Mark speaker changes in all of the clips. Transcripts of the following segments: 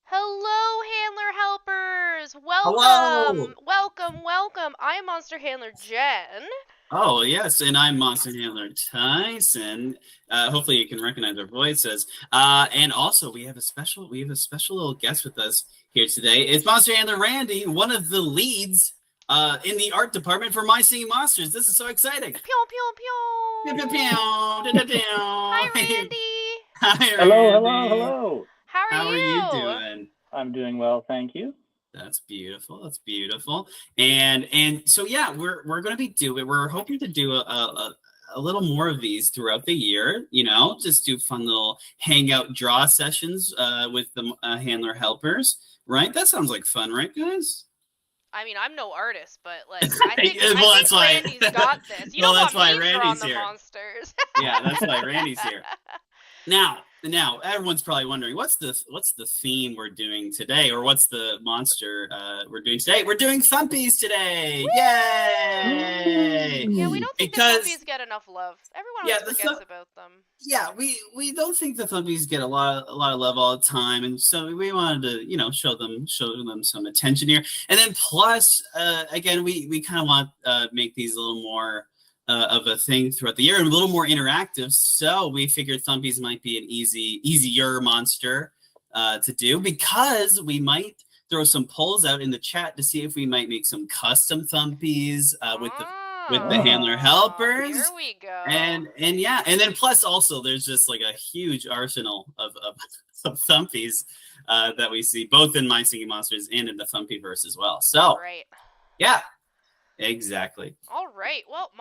Speaker 1: Hello, handler helpers!
Speaker 2: Hello.
Speaker 1: Welcome! I'm Monster Handler Jen.
Speaker 2: Oh, yes, and I'm Monster Handler Tyson. Hopefully, you can recognize our voices. And also, we have a special little guest with us here today. It's Monster Handler Randy, one of the leads in the art department for My Singing Monsters. This is so exciting!
Speaker 1: Pew pew
Speaker 2: Pew, pew,
Speaker 1: pew!
Speaker 2: pew, pew, pew,
Speaker 1: Hi,
Speaker 2: pew.
Speaker 1: Randy!
Speaker 2: Hi,
Speaker 3: Hello, hello,
Speaker 2: Randy.
Speaker 3: hello.
Speaker 1: How are
Speaker 2: How are you
Speaker 1: you?
Speaker 2: doing?
Speaker 3: I'm doing well, thank you.
Speaker 2: That's beautiful. That's beautiful. And so yeah, we're going to be doing. We're hoping to do a little more of these throughout the year. Just do fun little hangout draw sessions with the handler helpers. Right? That sounds like fun, right, guys?
Speaker 1: I mean, I'm no artist, but I think I
Speaker 2: Well,
Speaker 1: think
Speaker 2: that's why.
Speaker 1: Randy's got this. You
Speaker 2: Well,
Speaker 1: don't
Speaker 2: that's
Speaker 1: want
Speaker 2: why
Speaker 1: me drawing
Speaker 2: Randy's
Speaker 1: the
Speaker 2: here.
Speaker 1: monsters.
Speaker 2: Yeah, that's why Randy's here. Now, everyone's probably wondering what's the theme we're doing today, or what's the monster we're doing today? We're doing thumpies today! Yay!
Speaker 1: Yeah, we don't think the
Speaker 2: Because
Speaker 1: Thumpies get enough love. Everyone
Speaker 2: yeah,
Speaker 1: always forgets about them.
Speaker 2: we don't think the thumpies get a lot of love all the time, and so we wanted to show them some attention here, and then plus again we kind of want make these a little more of a thing throughout the year and a little more interactive. So we figured Thumpies might be an easier monster to do, because we might throw some polls out in the chat to see if we might make some custom Thumpies with the handler helpers.
Speaker 1: Here we go.
Speaker 2: And yeah, and then plus also there's just like a huge arsenal of Thumpies that we see both in My Singing Monsters and in the Thumpyverse as well. So
Speaker 1: Right.
Speaker 2: yeah, exactly.
Speaker 1: All right. Well,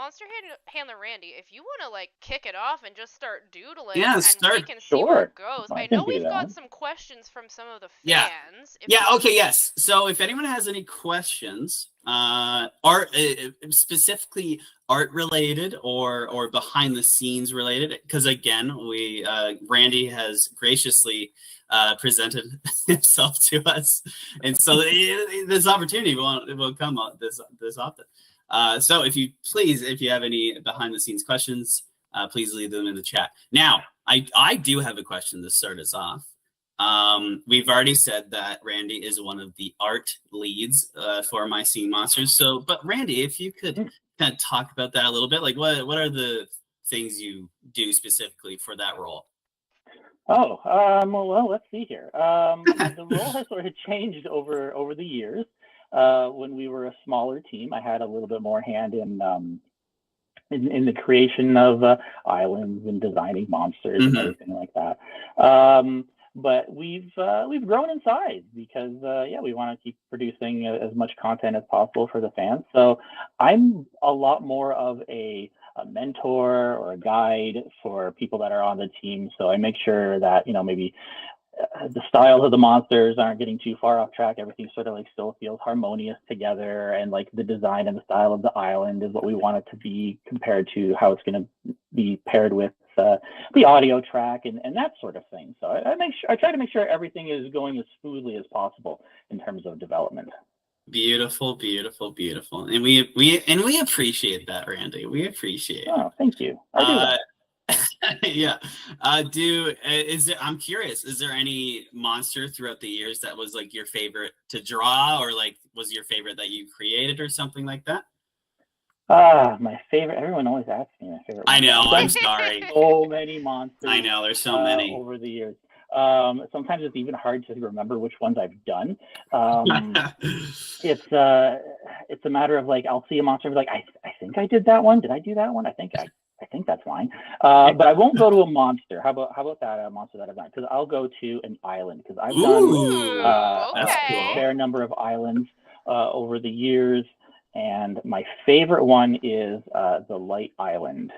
Speaker 1: Handler Randy, if you want to kick it off and just start doodling,
Speaker 2: Yeah,
Speaker 1: and
Speaker 2: start.
Speaker 1: we can see where
Speaker 3: Sure,
Speaker 1: it goes.
Speaker 3: I
Speaker 1: I
Speaker 3: can
Speaker 1: know
Speaker 3: do
Speaker 1: we've got
Speaker 3: that.
Speaker 1: some questions from some of the
Speaker 2: Yeah.
Speaker 1: fans.
Speaker 2: Yeah. Okay. Yes. So if anyone has any questions, art specifically art related or behind the scenes related, because again, we Randy has graciously presented himself to us, and so this opportunity will come up this often. So if you have any behind the scenes questions, please leave them in the chat. Now, I do have a question to start us off. We've already said that Randy is one of the art leads for My Singing Monsters. So, but Randy, if you could kind of talk about that a little bit, like what are the things you do specifically for that role?
Speaker 3: Oh, well, let's see here. The role has sort of changed over the years. When we were a smaller team, I had a little bit more hand in the creation of islands and designing monsters and everything like that. But we've grown in size because we want to keep producing as much content as possible for the fans. So I'm a lot more of a mentor or a guide for people that are on the team. So I make sure that maybe the styles of the monsters aren't getting too far off track. Everything sort of still feels harmonious together, and the design and the style of the island is what we want it to be compared to how it's going to be paired with the audio track and that sort of thing. So I try to make sure everything is going as smoothly as possible in terms of development.
Speaker 2: Beautiful, beautiful, beautiful, and we appreciate that, Randy. We appreciate it.
Speaker 3: Oh, thank you. I do that.
Speaker 2: Yeah. I'm curious, is there any monster throughout the years that was your favorite to draw, or was your favorite that you created or something like that?
Speaker 3: My favorite. Everyone always asks me my favorite.
Speaker 2: I know. I'm sorry.
Speaker 3: So many monsters.
Speaker 2: I know. There's so many
Speaker 3: over the years. Sometimes it's even hard to remember which ones I've done. It's a matter of I'll see a monster and be I think I did that one. Did I do that one? I think that's mine. But I won't go to a monster. How about that monster that I've done? Because I'll go to an island, because I've done a fair number of islands over the years. And my favorite one is the Light Island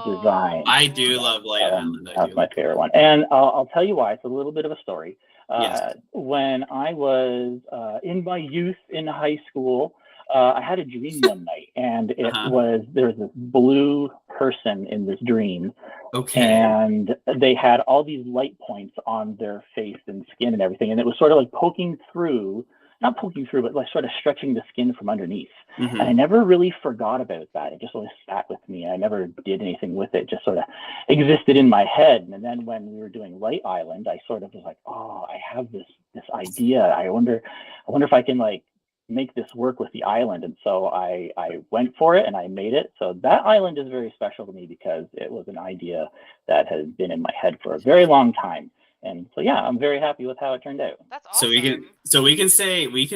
Speaker 3: design.
Speaker 2: I do love Light Island.
Speaker 3: That's my favorite one. And I'll tell you why. It's a little bit of a story.
Speaker 2: Yes.
Speaker 3: When I was in my youth in high school, I had a dream one night, and it was, there was this blue person in this dream.
Speaker 2: Okay.
Speaker 3: And they had all these light points on their face and skin and everything. And it was sort of poking through not poking through, but like sort of stretching the skin from underneath.
Speaker 2: Mm-hmm.
Speaker 3: And I never really forgot about that. It just always sat with me. I never did anything with it. Just sort of existed in my head. And then when we were doing Light Island, I sort of was like, oh, I have this idea. I wonder if I can like make this work with the island. And so I went for it and I made it. So that island is very special to me because it was an idea that has been in my head for a very long time. And so yeah, I'm very happy with how it turned out.
Speaker 1: That's awesome.
Speaker 2: So we can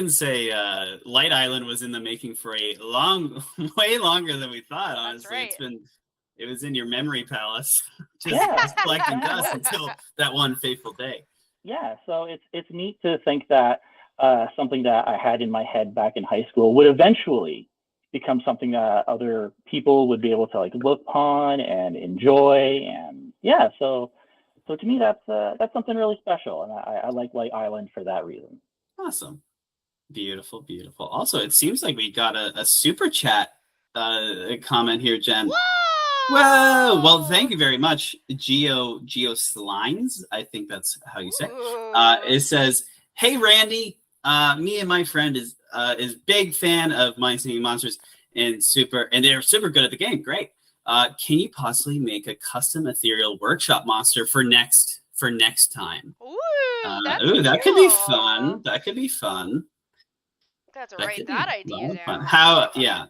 Speaker 2: say Light Island was in the making for a way longer than we thought. Honestly,
Speaker 1: That's right.
Speaker 2: It was in your memory palace, just collecting dust until that one fateful day.
Speaker 3: Yeah, so it's neat to think that something that I had in my head back in high school would eventually become something that other people would be able to like look upon and enjoy. And yeah, so to me that's something really special, and I like Light Island for that reason.
Speaker 2: Awesome, beautiful. Also, it seems like we got a super chat comment here, Jen. Whoa! Well, thank you very much, Geo Slines. I think that's how you say it. It says, "Hey Randy, me and my friend is big fan of Mind Singing Monsters and they're super good at the game. Great. Can you possibly make a custom ethereal workshop monster for next time?" That could be fun. That could be fun.
Speaker 1: That's write that idea down.
Speaker 2: How? Yeah.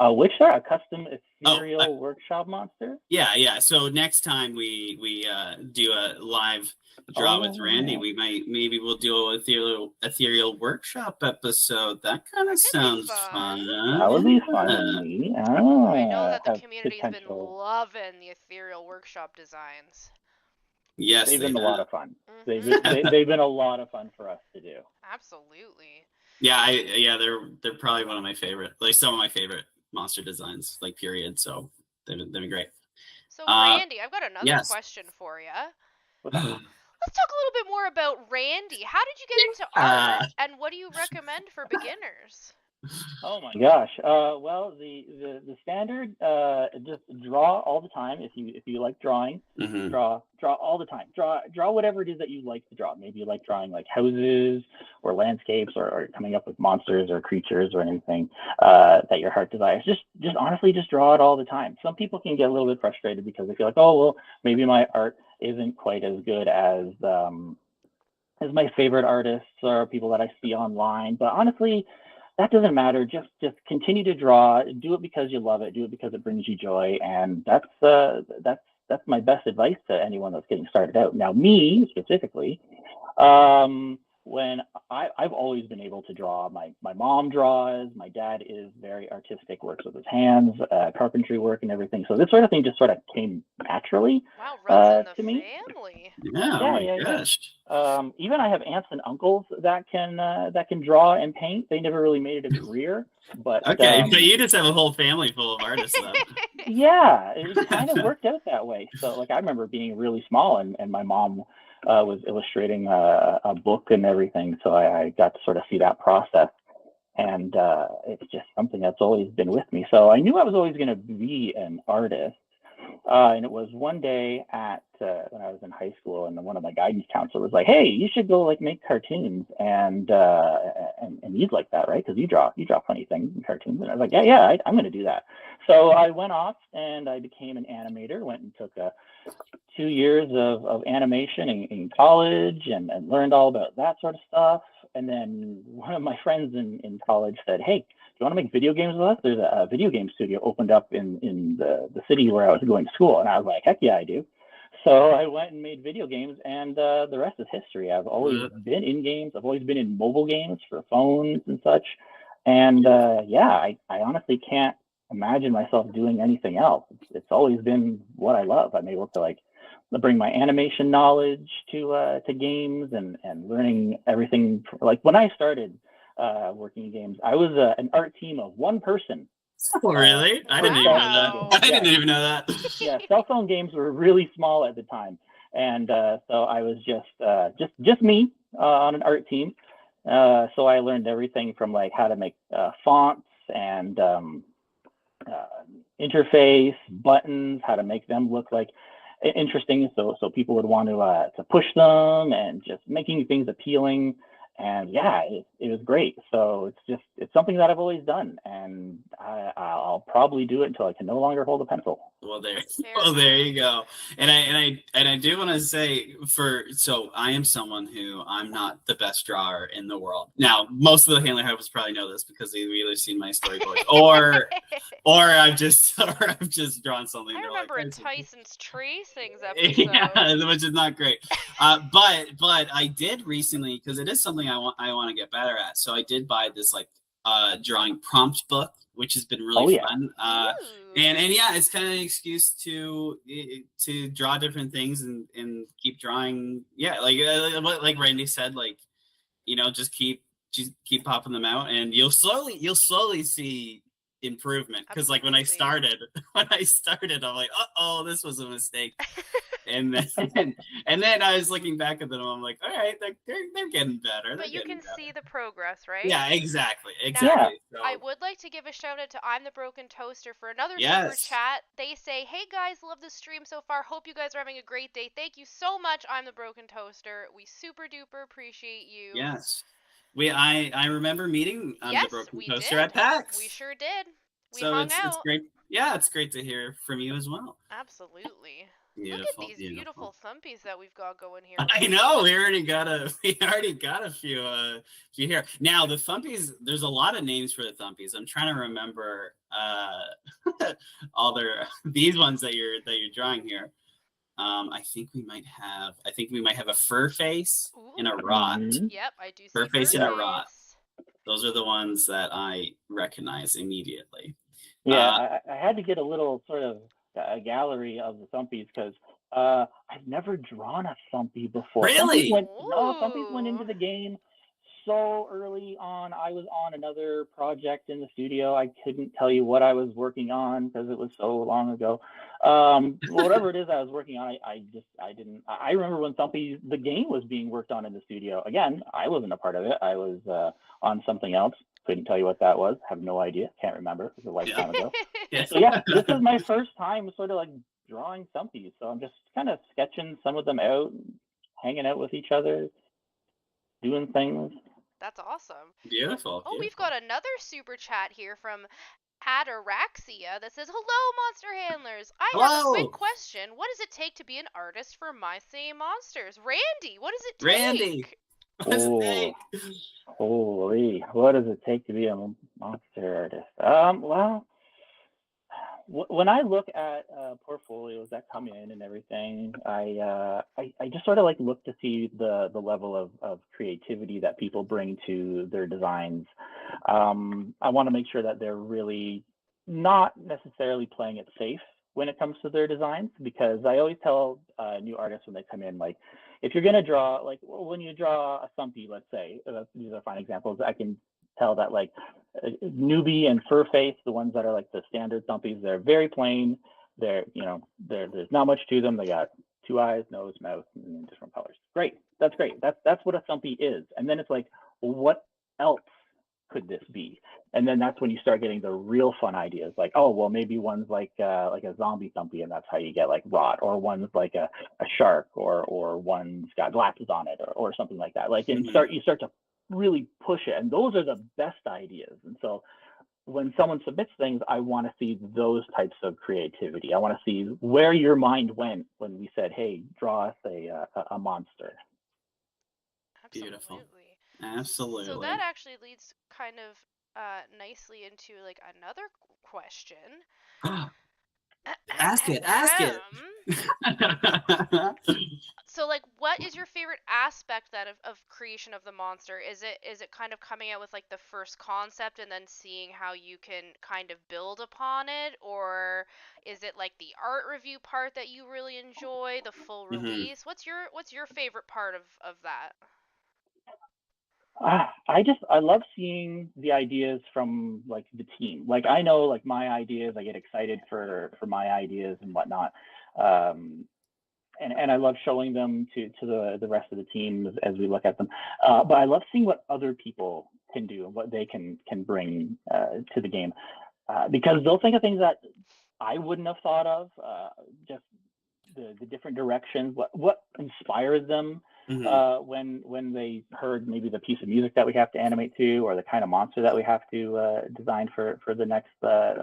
Speaker 3: Which are a custom ethereal workshop monster?
Speaker 2: Yeah. So next time we do a live draw with Randy, maybe we'll do an ethereal workshop episode. That kind of sounds fun.
Speaker 3: That would be fun to me.
Speaker 1: I know that the community's been loving the ethereal workshop designs.
Speaker 2: Yes,
Speaker 3: they've been a lot of fun.
Speaker 1: Mm-hmm.
Speaker 3: They've been a lot of fun for us to do.
Speaker 1: Absolutely.
Speaker 2: Yeah, they're probably one of my favorite, like some of my favorite monster designs, like period. So they've been great.
Speaker 1: So Randy, I've got another question for you.
Speaker 2: Let's
Speaker 1: talk a little bit more about Randy. How did you get into art, and what do you recommend for beginners?
Speaker 3: Oh my gosh. Well, the standard, just draw all the time. If you like drawing,
Speaker 2: mm-hmm.
Speaker 3: draw all the time. Draw whatever it is that you like to draw. Maybe you like drawing like houses or landscapes or coming up with monsters or creatures or anything that your heart desires. Just honestly, just draw it all the time. Some people can get a little bit frustrated because they feel like, oh well, maybe my art isn't quite as good as my favorite artists or people that I see online. But honestly, that doesn't matter. Just continue to draw. Do it because you love it. Do it because it brings you joy. And that's my best advice to anyone that's getting started out. Now, me specifically, when I've always been able to draw. My mom draws. My dad is very artistic, works with his hands, carpentry work and everything. So this sort of thing just sort of came naturally
Speaker 1: runs in
Speaker 3: to
Speaker 1: the
Speaker 3: me.
Speaker 1: Family.
Speaker 2: Yeah, oh my gosh.
Speaker 3: Even I have aunts and uncles that can draw and paint. They never really made it a career, but
Speaker 2: okay, but you just have a whole family full of artists, though.
Speaker 3: Yeah, it kind of worked out that way. So, like, I remember being really small, and my mom was illustrating a book and everything, so I got to sort of see that process, and it's just something that's always been with me. So I knew I was always going to be an artist. And it was one day when I was in high school, and one of my guidance counselors was like, "Hey, you should go like make cartoons, and you'd like that, right? Because you draw funny things in cartoons." And I was like, "Yeah, I'm going to do that." So I went off and I became an animator. Went and took 2 years of animation in college, and learned all about that sort of stuff. And then one of my friends in college said, "Hey, do you want to make video games with us? There's a video game studio opened up in the city where I was going to school." And I was like, "Heck yeah, I do." So I went and made video games, and the rest is history. I've always been in games. I've always been in mobile games for phones and such. And I honestly can't imagine myself doing anything else. It's always been what I love. I'm able to like bring my animation knowledge to games and learning everything. Like when I started working in games, I was an art team of one person.
Speaker 2: Oh, really? I didn't even know that. I didn't even know that.
Speaker 3: Yeah, cell phone games were really small at the time, and so I was just me on an art team. So I learned everything from like how to make fonts and interface, buttons, how to make them look like interesting, so people would want to push them, and just making things appealing. And yeah, it was great. So it's something that I've always done, and I'll probably do it until I can no longer hold a pencil.
Speaker 2: Well, there,
Speaker 1: Fair
Speaker 2: there
Speaker 1: enough.
Speaker 2: you go. And I do want to say so I am someone who I'm not the best drawer in the world. Now, most of the handler helpers probably know this because they've either seen my storyboards or I've just drawn something.
Speaker 1: I
Speaker 2: They're like,
Speaker 1: remember a
Speaker 2: "Hey,
Speaker 1: Tyson's Tracings
Speaker 2: yeah,
Speaker 1: episode.
Speaker 2: which is not great. But I did recently, because it is something I want to get better at. So I did buy this like drawing prompt book, which has been really
Speaker 3: Oh yeah.
Speaker 2: fun.
Speaker 1: Ooh.
Speaker 2: And yeah, it's kind of an excuse to draw different things and keep drawing. Yeah, like Randy said, like, just keep popping them out, and you'll slowly see improvement. Because like when I
Speaker 1: Absolutely.
Speaker 2: started, I'm like, oh, this was a mistake. And then and then I was looking back at them, I'm like, all right, they're getting better.
Speaker 1: But
Speaker 2: They're
Speaker 1: you
Speaker 2: getting
Speaker 1: can
Speaker 2: better.
Speaker 1: see the progress, right?
Speaker 2: Yeah, exactly.
Speaker 1: Now,
Speaker 3: Yeah.
Speaker 2: So
Speaker 1: I would like to give a shout out to I'm the Broken Toaster for another super
Speaker 2: yes.
Speaker 1: chat. They say, "Hey guys, love the stream so far. Hope you guys are having a great day. Thank you so much, I'm the Broken Toaster. We super duper appreciate you."
Speaker 2: Yes. I remember meeting the
Speaker 1: Yes,
Speaker 2: Broken
Speaker 1: we
Speaker 2: Toaster at
Speaker 1: did. We
Speaker 2: PAX.
Speaker 1: sure did. We
Speaker 2: So
Speaker 1: hung
Speaker 2: it's
Speaker 1: out.
Speaker 2: great. Yeah, it's great to hear from you as well.
Speaker 1: Absolutely. Look at
Speaker 2: Beautiful,
Speaker 1: these
Speaker 2: beautiful.
Speaker 1: beautiful thumpies that we've got going here.
Speaker 2: I know we already got a few here. Now the thumpies, there's a lot of names for the thumpies. I'm trying to remember all these ones that you're drawing here. I think we might have a fur face and a
Speaker 1: Ooh.
Speaker 2: rot.
Speaker 3: Mm-hmm.
Speaker 1: Yep, I do
Speaker 2: Fur
Speaker 1: see fur
Speaker 2: face and a rot.
Speaker 1: face.
Speaker 2: Those are the ones that I recognize immediately.
Speaker 3: Yeah, I had to get a little sort of a gallery of the thumpies because I've never drawn a thumpy before.
Speaker 2: Really?
Speaker 3: Thumpies went into
Speaker 1: Ooh.
Speaker 3: the game so early on. I was on another project in the studio. I couldn't tell you what I was working on because it was so long ago. Whatever it is I was working on, I didn't. I remember when the game was being worked on in the studio. Again, I wasn't a part of it. I was on something else. Couldn't tell you what that was. Have no idea. Can't remember. It was a lifetime ago.
Speaker 2: Yes.
Speaker 3: So yeah, this is my first time sort of like drawing thumpies. So I'm just kind of sketching some of them out, hanging out with each other, doing things.
Speaker 1: That's awesome.
Speaker 2: Beautiful,
Speaker 1: Oh, we've
Speaker 2: beautiful.
Speaker 1: got another super chat here from Ataraxia that says, "Hello, monster handlers. I have a quick
Speaker 2: Hello,
Speaker 1: question. What does it take to be an artist for My Say Monsters? Randy, what does it
Speaker 2: Randy.
Speaker 1: take?"
Speaker 2: What's it
Speaker 3: Oh,
Speaker 2: take?
Speaker 3: holy! What does it take to be a monster artist? Well, when I look at portfolios that come in and everything, I just sort of like look to see the level of creativity that people bring to their designs. I want to make sure that they're really not necessarily playing it safe when it comes to their designs, because I always tell new artists when they come in, like, if you're going to draw, like, when you draw a stumpy, let's say, these are fine examples, I can tell that, like, newbie and fur face, the ones that are like the standard thumpies, they're very plain. There's not much to them. They got two eyes, nose, mouth, and different colors. Great. That's great. That's what a thumpy is. And then it's like, well, what else could this be? And then that's when you start getting the real fun ideas, like, oh, well, maybe one's like a zombie thumpy, and that's how you get like rot, or one's like a shark, or one's got glasses on it, or something like that. Like, and you start to really push it, and those are the best ideas. And so when someone submits things, I want to see those types of creativity. I want to see where your mind went when we said, hey, draw us a monster.
Speaker 2: Beautiful.
Speaker 1: Absolutely. So that
Speaker 2: Absolutely.
Speaker 1: actually leads kind of nicely into like another question.
Speaker 2: Ask it. Ask it.
Speaker 1: So like, what is your favorite aspect then of creation of the monster? Is it kind of coming out with like the first concept and then seeing how you can kind of build upon it, or is it like the art review part that you really enjoy, the full
Speaker 2: Mhm.
Speaker 1: release? What's your favorite part of that?
Speaker 3: I love seeing the ideas from like the team. Like, I know, like, my ideas, I get excited for my ideas and whatnot. Um, and I love showing them to the rest of the team as we look at them. But I love seeing what other people can do and what they can bring to the game, because they'll think of things that I wouldn't have thought of. Just the different directions, what inspires them. when they heard maybe the piece of music that we have to animate to, or the kind of monster that we have to design for the next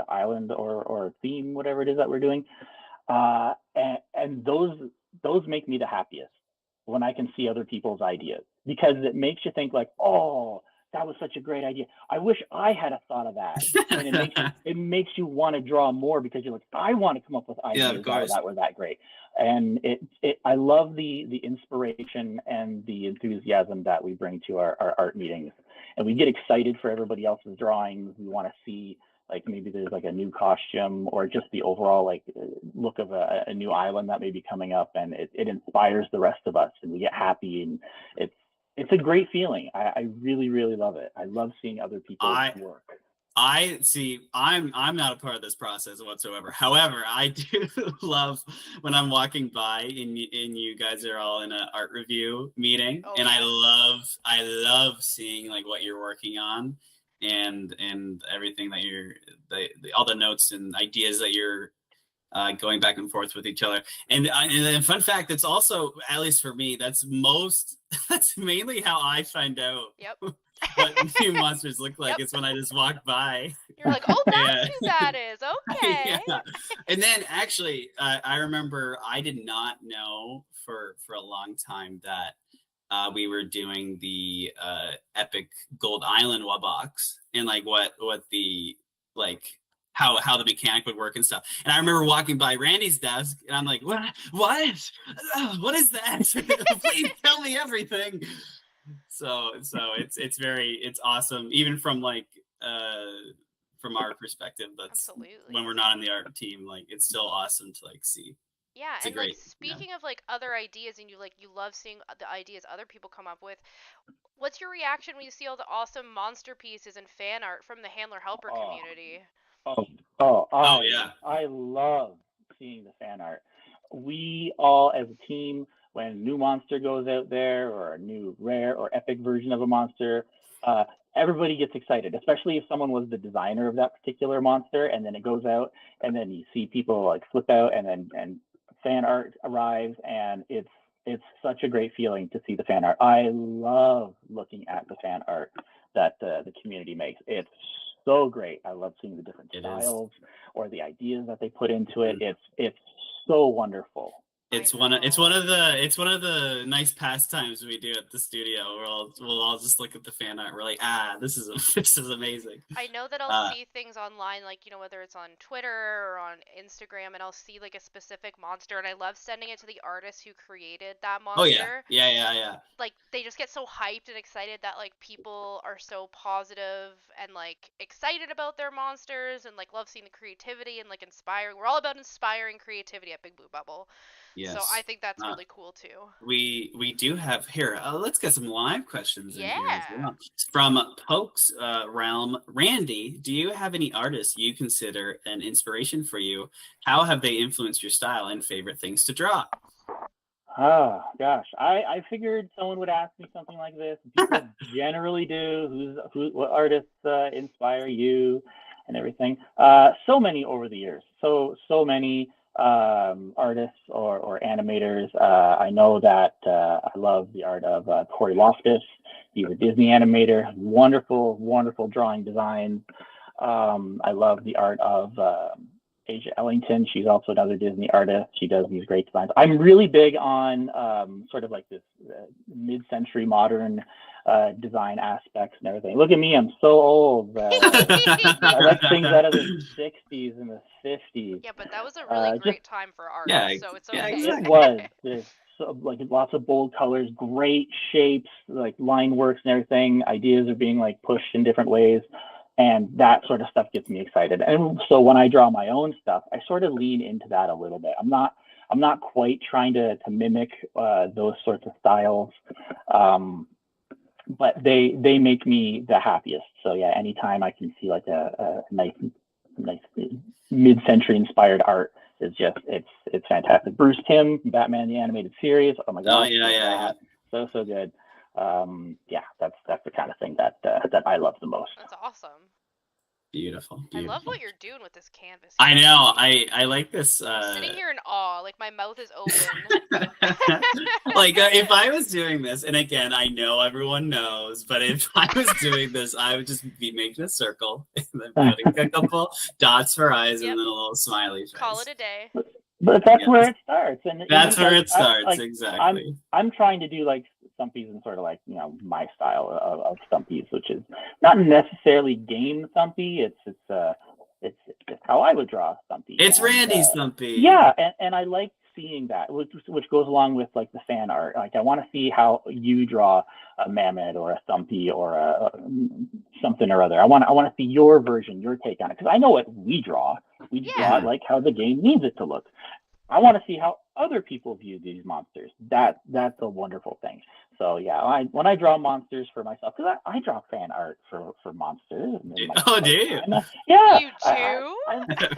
Speaker 3: island or theme, whatever it is that we're doing. And those make me the happiest when I can see other people's ideas, because it makes you think like, oh, that was such a great idea. I wish I had a thought of that. And it makes you want to draw more, because you're like, I want to come up with ideas that were that great. And I love the inspiration and the enthusiasm that we bring to our art meetings. And we get excited for everybody else's drawings. We want to see, like, maybe there's like a new costume, or just the overall like look of a new island that may be coming up, and it inspires the rest of us, and we get happy, and it's a great feeling. I really, really love it. I love seeing other people's work.
Speaker 2: I see. I'm not a part of this process whatsoever. However, I do love when I'm walking by and you guys are all in an art review meeting, and I love seeing like what you're working on, and everything that all the notes and ideas that you're going back and forth with each other. And then fun fact, that's also, at least for me, that's mainly how I find out what new monsters look like. It's when I just walk by.
Speaker 1: You're like, oh, that's who that is. Okay.
Speaker 2: Yeah. And then actually, I remember I did not know for a long time that we were doing the Epic Gold Island box, and like what the like how the mechanic would work and stuff. And I remember walking by Randy's desk, and I'm like, what is that? Please tell me everything. So it's awesome, even from like from our perspective. That's
Speaker 1: absolutely,
Speaker 2: when we're not in the art team, like it's still awesome to like see.
Speaker 1: Yeah, and like speaking of like other ideas, and you love seeing the ideas other people come up with. What's your reaction when you see all the awesome monster pieces and fan art from the Handler Helper community?
Speaker 3: I love seeing the fan art. We all, as a team, when a new monster goes out there, or a new rare or epic version of a monster, everybody gets excited, especially if someone was the designer of that particular monster, and then it goes out, and then you see people like flip out, and fan art arrives, and it's such a great feeling to see the fan art. I love looking at the fan art that the community makes. It's so great. I love seeing the different styles or the ideas that they put into it. It's so wonderful.
Speaker 2: It's one of the nice pastimes we do at the studio. We'll all just look at the fan art. We're like, this is amazing.
Speaker 1: I know that I'll see things online, like, whether it's on Twitter or on Instagram, and I'll see like a specific monster, and I love sending it to the artist who created that monster.
Speaker 2: Oh yeah.
Speaker 1: Like, they just get so hyped and excited that like people are so positive and like excited about their monsters, and like love seeing the creativity and like inspiring. We're all about inspiring creativity at Big Blue Bubble. Yes. So I think that's really cool too.
Speaker 2: We do have here. Let's get some live questions in here as well. From Poke's realm, Randy, do you have any artists you consider an inspiration for you? How have they influenced your style and favorite things to draw?
Speaker 3: Oh gosh, I figured someone would ask me something like this. People generally do. What artists inspire you and everything? So many over the years. So many. Artists or animators. I know that I love the art of Corey Loftus. He's a Disney animator. Wonderful drawing designs. I love the art of Asia Ellington. She's also another Disney artist. She does these great designs. I'm really big on sort of like this mid-century modern design aspects and everything. Look at me, I'm so old. I like things out of the 60s and the 50s.
Speaker 1: Yeah, but that was a really great time for art, so it's okay.
Speaker 3: Yeah, exactly. It was. There's like lots of bold colors, great shapes, like line works and everything. Ideas are being like pushed in different ways. And that sort of stuff gets me excited. And so when I draw my own stuff, I sort of lean into that a little bit. I'm not quite trying to mimic those sorts of styles, but they make me the happiest. So yeah, anytime I can see like a nice mid-century inspired art is just it's fantastic. Bruce Timm, Batman the Animated Series. Oh my god!
Speaker 2: Oh yeah.
Speaker 3: So good. Yeah, that's the kind of thing that I love the most.
Speaker 1: That's awesome.
Speaker 2: Beautiful.
Speaker 1: I love
Speaker 2: Beautiful.
Speaker 1: what you're doing with this canvas.
Speaker 2: I know. I like this.
Speaker 1: I'm sitting here in awe, like my mouth is open.
Speaker 2: Like if I was doing this, and again, I know everyone knows, but if I was doing this, I would just be making a circle and then putting a couple dots for eyes
Speaker 1: Yep.
Speaker 2: and then a little smiley face.
Speaker 1: Call it a day.
Speaker 3: But that's
Speaker 2: Yes.
Speaker 3: where it starts, and
Speaker 2: That's
Speaker 3: even,
Speaker 2: where
Speaker 3: like,
Speaker 2: it starts.
Speaker 3: like,
Speaker 2: Exactly.
Speaker 3: I'm trying to do like stumpies in sort of like, you know, my style of stumpies, which is not necessarily game stumpy. It's how I would draw a stumpy.
Speaker 2: It's
Speaker 3: And,
Speaker 2: Randy's Stumpy.
Speaker 3: yeah, and I like seeing that, which goes along with like the fan art. Like I want to see how you draw a mammoth or a stumpy or a something or other. I want to see your version, your take on it, because I know what we draw. We draw it like how the game needs it to look. I want to see how other people view these monsters. That's a wonderful thing. So yeah, when I draw monsters for myself, because I draw fan art for monsters.
Speaker 2: Oh, do you?
Speaker 3: Yeah.
Speaker 1: You do?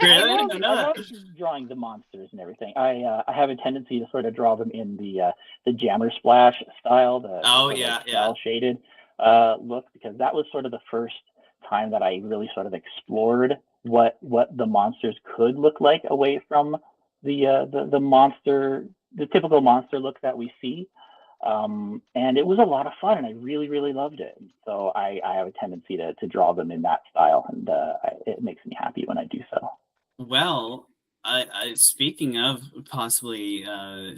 Speaker 2: Really?
Speaker 3: I love drawing the monsters and everything. I have a tendency to sort of draw them in the Jammer Splash style, the cell shaded look, because that was sort of the first time that I really sort of explored what the monsters could look like away from the monster, the typical monster look that we see. And it was a lot of fun, and I really, really loved it. So I have a tendency to draw them in that style, and it makes me happy when I do so.
Speaker 2: Well, I speaking of possibly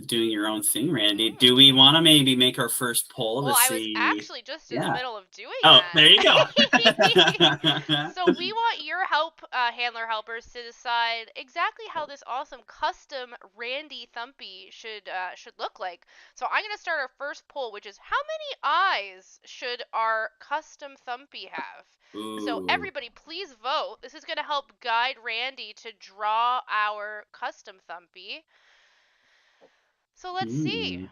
Speaker 2: doing your own thing, Randy, do we want to maybe make our first poll to see?
Speaker 1: I was actually just in the middle of doing
Speaker 2: that.
Speaker 1: Oh,
Speaker 2: there you go.
Speaker 1: So we want your help, handler helpers, to decide exactly how this awesome custom Randy Thumpy should look like. So I'm going to start our first poll, which is how many eyes should our custom Thumpy have?
Speaker 2: Ooh.
Speaker 1: So everybody, please vote. This is going to help guide Randy to draw our custom Thumpy. So let's see.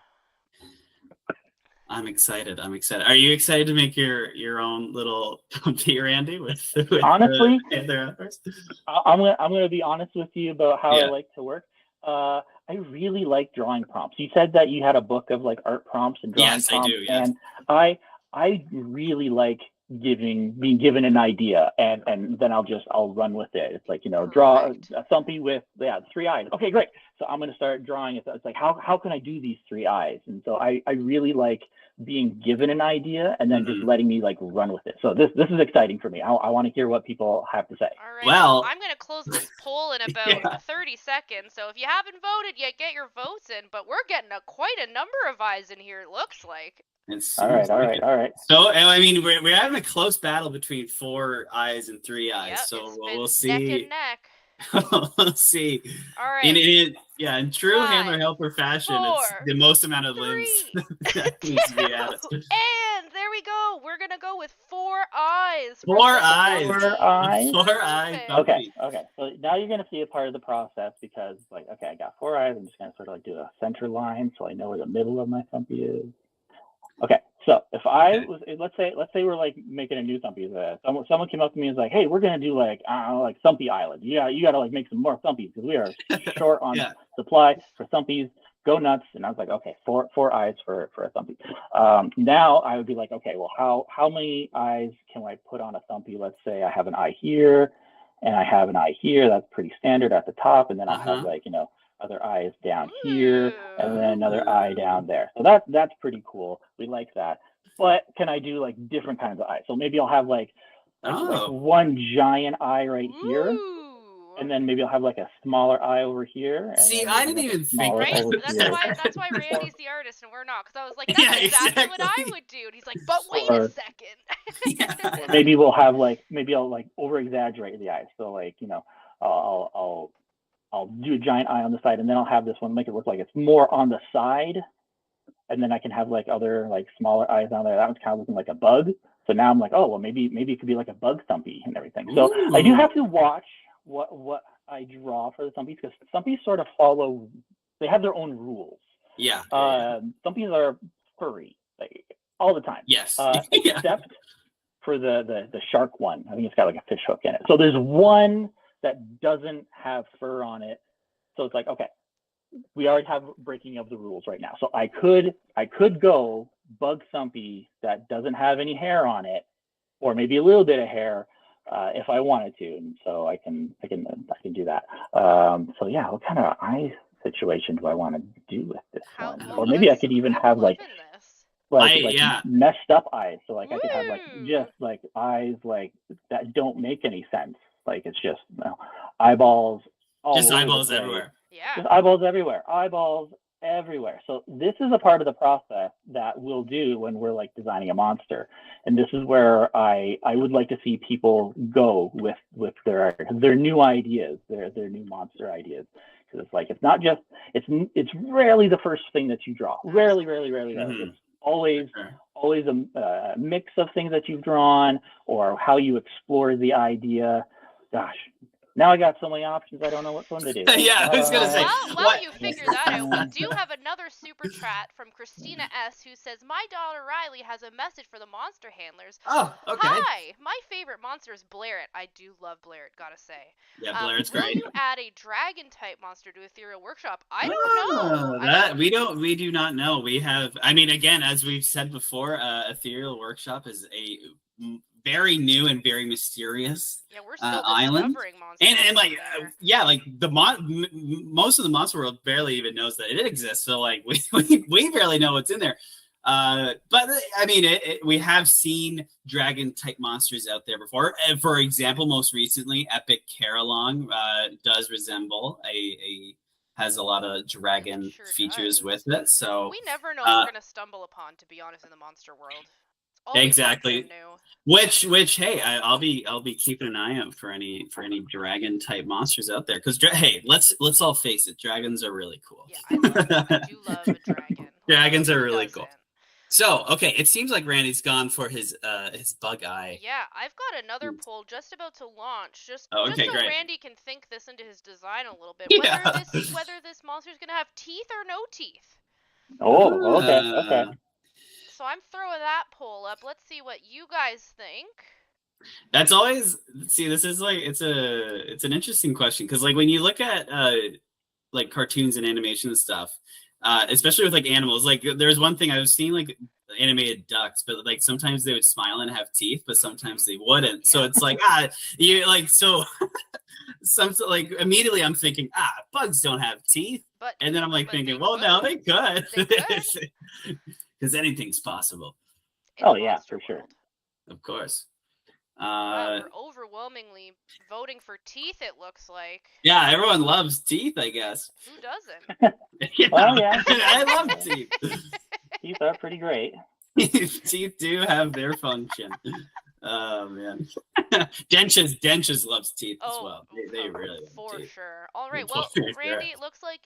Speaker 2: I'm excited. Are you excited to make your own little Thumpy, Randy?
Speaker 3: Honestly, I'm gonna be honest with you about how I like to work. I really like drawing prompts. You said that you had a book of like art prompts and drawing prompts. Yes, I do. Yes. And I really like being given an idea, and then I'll run with it. It's like, you know, draw a Thumpy with 3 eyes. Okay, great. So I'm going to start drawing it. It's like, how can I do these 3 eyes? And so I really like being given an idea and then just letting me like run with it. So this is exciting for me. I want to hear what people have to say.
Speaker 1: All right. Well, I'm going to close this poll in about 30 seconds. So if you haven't voted yet, get your votes in. But we're getting quite a number of eyes in here, it looks like.
Speaker 3: All right.
Speaker 2: So, I mean, we're having a close battle between 4 eyes and 3 eyes. Yep, so we'll see.
Speaker 1: Neck and neck.
Speaker 2: We'll see.
Speaker 1: All right.
Speaker 2: In true handler helper fashion,
Speaker 1: 4,
Speaker 2: it's the most amount of limbs that needs to be added.
Speaker 1: And there we go. We're gonna go with 4 eyes.
Speaker 2: 4 eyes.
Speaker 3: 4 eyes.
Speaker 2: 4 eyes.
Speaker 3: Okay. So now you're gonna see a part of the process, because like, okay, I got 4 eyes. I'm just gonna sort of like do a center line so I know where the middle of my Thumpy is. Okay, so if I was, let's say we're like making a new Thumpy. Someone came up to me and was like, "Hey, we're gonna do like, I don't know, like Thumpy Island. Yeah, you gotta like make some more Thumpies because we are short on supply for Thumpies. Go nuts!" And I was like, "Okay, 4 eyes for a Thumpy." Now I would be like, "Okay, well, how many eyes can I put on a Thumpy? Let's say I have an eye here, and I have an eye here. That's pretty standard at the top, and then I have like, you know, other eyes down here, and then another eye down there. So that's pretty cool. We like that. But can I do like different kinds of eyes? So maybe I'll have like one giant eye right here, and then maybe I'll have like a smaller eye over here. And
Speaker 2: see, I didn't even think.
Speaker 1: Right? That's why Randy's the artist and we're not. Because I was like, that's exactly what I would do. And he's like, but wait a second.
Speaker 3: Maybe I'll like over exaggerate the eyes. So like, you know, I'll do a giant eye on the side, and then I'll have this one make it look like it's more on the side, and then I can have like other like smaller eyes down there. That one's kind of looking like a bug. So now I'm like, oh well, maybe it could be like a bug Thumpy and everything. So I do have to watch what I draw for the Thumpies, because Thumpies sort of follow. They have their own rules.
Speaker 2: Yeah.
Speaker 3: Thumpies are furry like, all the time.
Speaker 2: Yes.
Speaker 3: Except for the shark one. I think it's got like a fish hook in it. So there's one that doesn't have fur on it. So it's like, okay, we already have breaking of the rules right now. So I could go bug Thumpy that doesn't have any hair on it, or maybe a little bit of hair, if I wanted to, and so I can do that. So yeah, what kind of eye situation do I want to do with this
Speaker 1: How?
Speaker 3: one?
Speaker 1: Oh,
Speaker 3: Or
Speaker 1: you
Speaker 3: maybe I
Speaker 1: guys,
Speaker 3: could even
Speaker 1: I'm
Speaker 3: have
Speaker 1: loving this.
Speaker 2: Yeah.
Speaker 3: messed up eyes. So like I could have like
Speaker 1: Woo!
Speaker 3: just like eyes like that don't make any sense. Like it's just eyeballs all
Speaker 2: Just
Speaker 3: over
Speaker 2: eyeballs
Speaker 3: the place.
Speaker 2: everywhere.
Speaker 1: Yeah.
Speaker 3: Just eyeballs everywhere. Eyeballs everywhere. So this is a part of the process that we'll do when we're like designing a monster. And this is where I would like to see people go with their new ideas, their new monster ideas. Because it's like it's not just it's rarely the first thing that you draw. Rarely.
Speaker 2: Mm-hmm.
Speaker 3: It's always
Speaker 2: Sure.
Speaker 3: always a mix of things that you've drawn or how you explore the idea. Gosh, now I got so many options. I don't know which one to do.
Speaker 2: Yeah, I was gonna say.
Speaker 1: While you figure that out, we do have another super chat from Christina S. who says, "My daughter Riley has a message for the monster handlers.
Speaker 2: Oh, okay.
Speaker 1: Hi, my favorite monster is Blairet. I do love Blairet, gotta say.
Speaker 2: Yeah, Blairet's
Speaker 1: Will
Speaker 2: great.
Speaker 1: you add a dragon type monster to Ethereal Workshop? I don't know.
Speaker 2: We do not know. We have, I mean, again, as we've said before, Ethereal Workshop is a very new and very mysterious
Speaker 1: Yeah, we're still
Speaker 2: island.
Speaker 1: discovering monsters.
Speaker 2: And like like the most of the monster world barely even knows that it exists. So like we barely know what's in there. But I mean, we have seen dragon type monsters out there before. And for example, most recently, Epic Caralong does resemble has a lot of dragon features with it. So
Speaker 1: we never know what we're gonna stumble upon, to be honest, in the monster world.
Speaker 2: Exactly.
Speaker 1: New.
Speaker 2: Which hey, I'll be keeping an eye out for any dragon type monsters out there, because hey, let's all face it, dragons are really cool.
Speaker 1: Yeah, I do love a dragon.
Speaker 2: Dragons are really cool. So okay, it seems like Randy's gone for his bug eye.
Speaker 1: Yeah, I've got another poll just about to launch, just so
Speaker 2: great.
Speaker 1: Randy can think this into his design a little bit.
Speaker 2: Yeah.
Speaker 1: Whether this monster is gonna have teeth or no teeth.
Speaker 3: Oh, okay.
Speaker 1: So I'm throwing that poll up. Let's see what you guys think.
Speaker 2: That's always this is like it's an interesting question, because like when you look at like cartoons and animation and stuff, especially with like animals, like there's one thing I was seeing, like animated ducks, but like sometimes they would smile and have teeth, but sometimes they wouldn't. Yeah. So it's like you like so something like immediately I'm thinking bugs don't have teeth, and then I'm like thinking, well, no, they could. Because anything's possible.
Speaker 3: Oh yeah, for sure.
Speaker 2: Of course.
Speaker 1: Wow, we're overwhelmingly voting for teeth, it looks like.
Speaker 2: Yeah, everyone loves teeth, I guess.
Speaker 1: Who doesn't?
Speaker 3: Yeah. Well, yeah.
Speaker 2: I love teeth.
Speaker 3: Teeth are pretty great.
Speaker 2: Teeth do have their function. Oh man. Dentures loves teeth as well. They really love teeth.
Speaker 1: For sure. All right, well, Randy, it looks like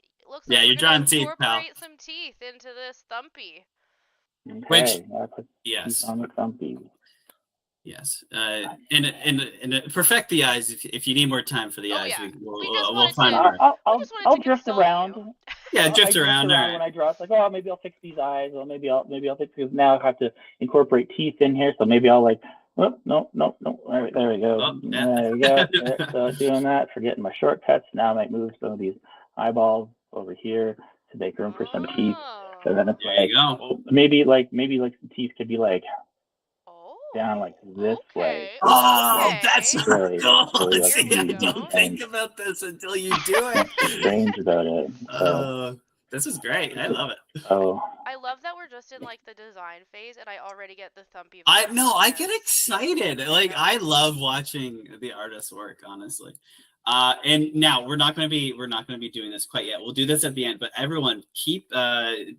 Speaker 2: you're drawing teeth, pal.
Speaker 1: Incorporate some teeth into this thumpy.
Speaker 3: Okay,
Speaker 2: which yes,
Speaker 3: on the thumpy.
Speaker 2: Yes, and perfect the eyes. If you need more time for the eyes,
Speaker 1: yeah.
Speaker 2: we'll find.
Speaker 3: I'll drift around.
Speaker 2: Yeah, drift around. All right.
Speaker 3: When I draw, it's like, oh, maybe I'll fix these eyes, or maybe I'll fix these. Now I have to incorporate teeth in here, so maybe I'll like, oh, no. There we go.
Speaker 2: Oh, yeah.
Speaker 3: There we go. So doing that, forgetting my shortcuts. Now I might move some of these eyeballs over here to make room for some teeth. So then it's
Speaker 2: there you go.
Speaker 3: Maybe the teeth could be like down like this way.
Speaker 2: Oh, that's
Speaker 3: really
Speaker 2: cool. See, I don't think about this until you do it.
Speaker 3: Strange about it.
Speaker 2: This is great. I love it.
Speaker 3: Oh.
Speaker 1: I love that we're just in like the design phase, and I already get the thumpy.
Speaker 2: I get excited. Like I love watching the artist's work, honestly. And now we're not going to be doing this quite yet. We'll do this at the end. But everyone, keep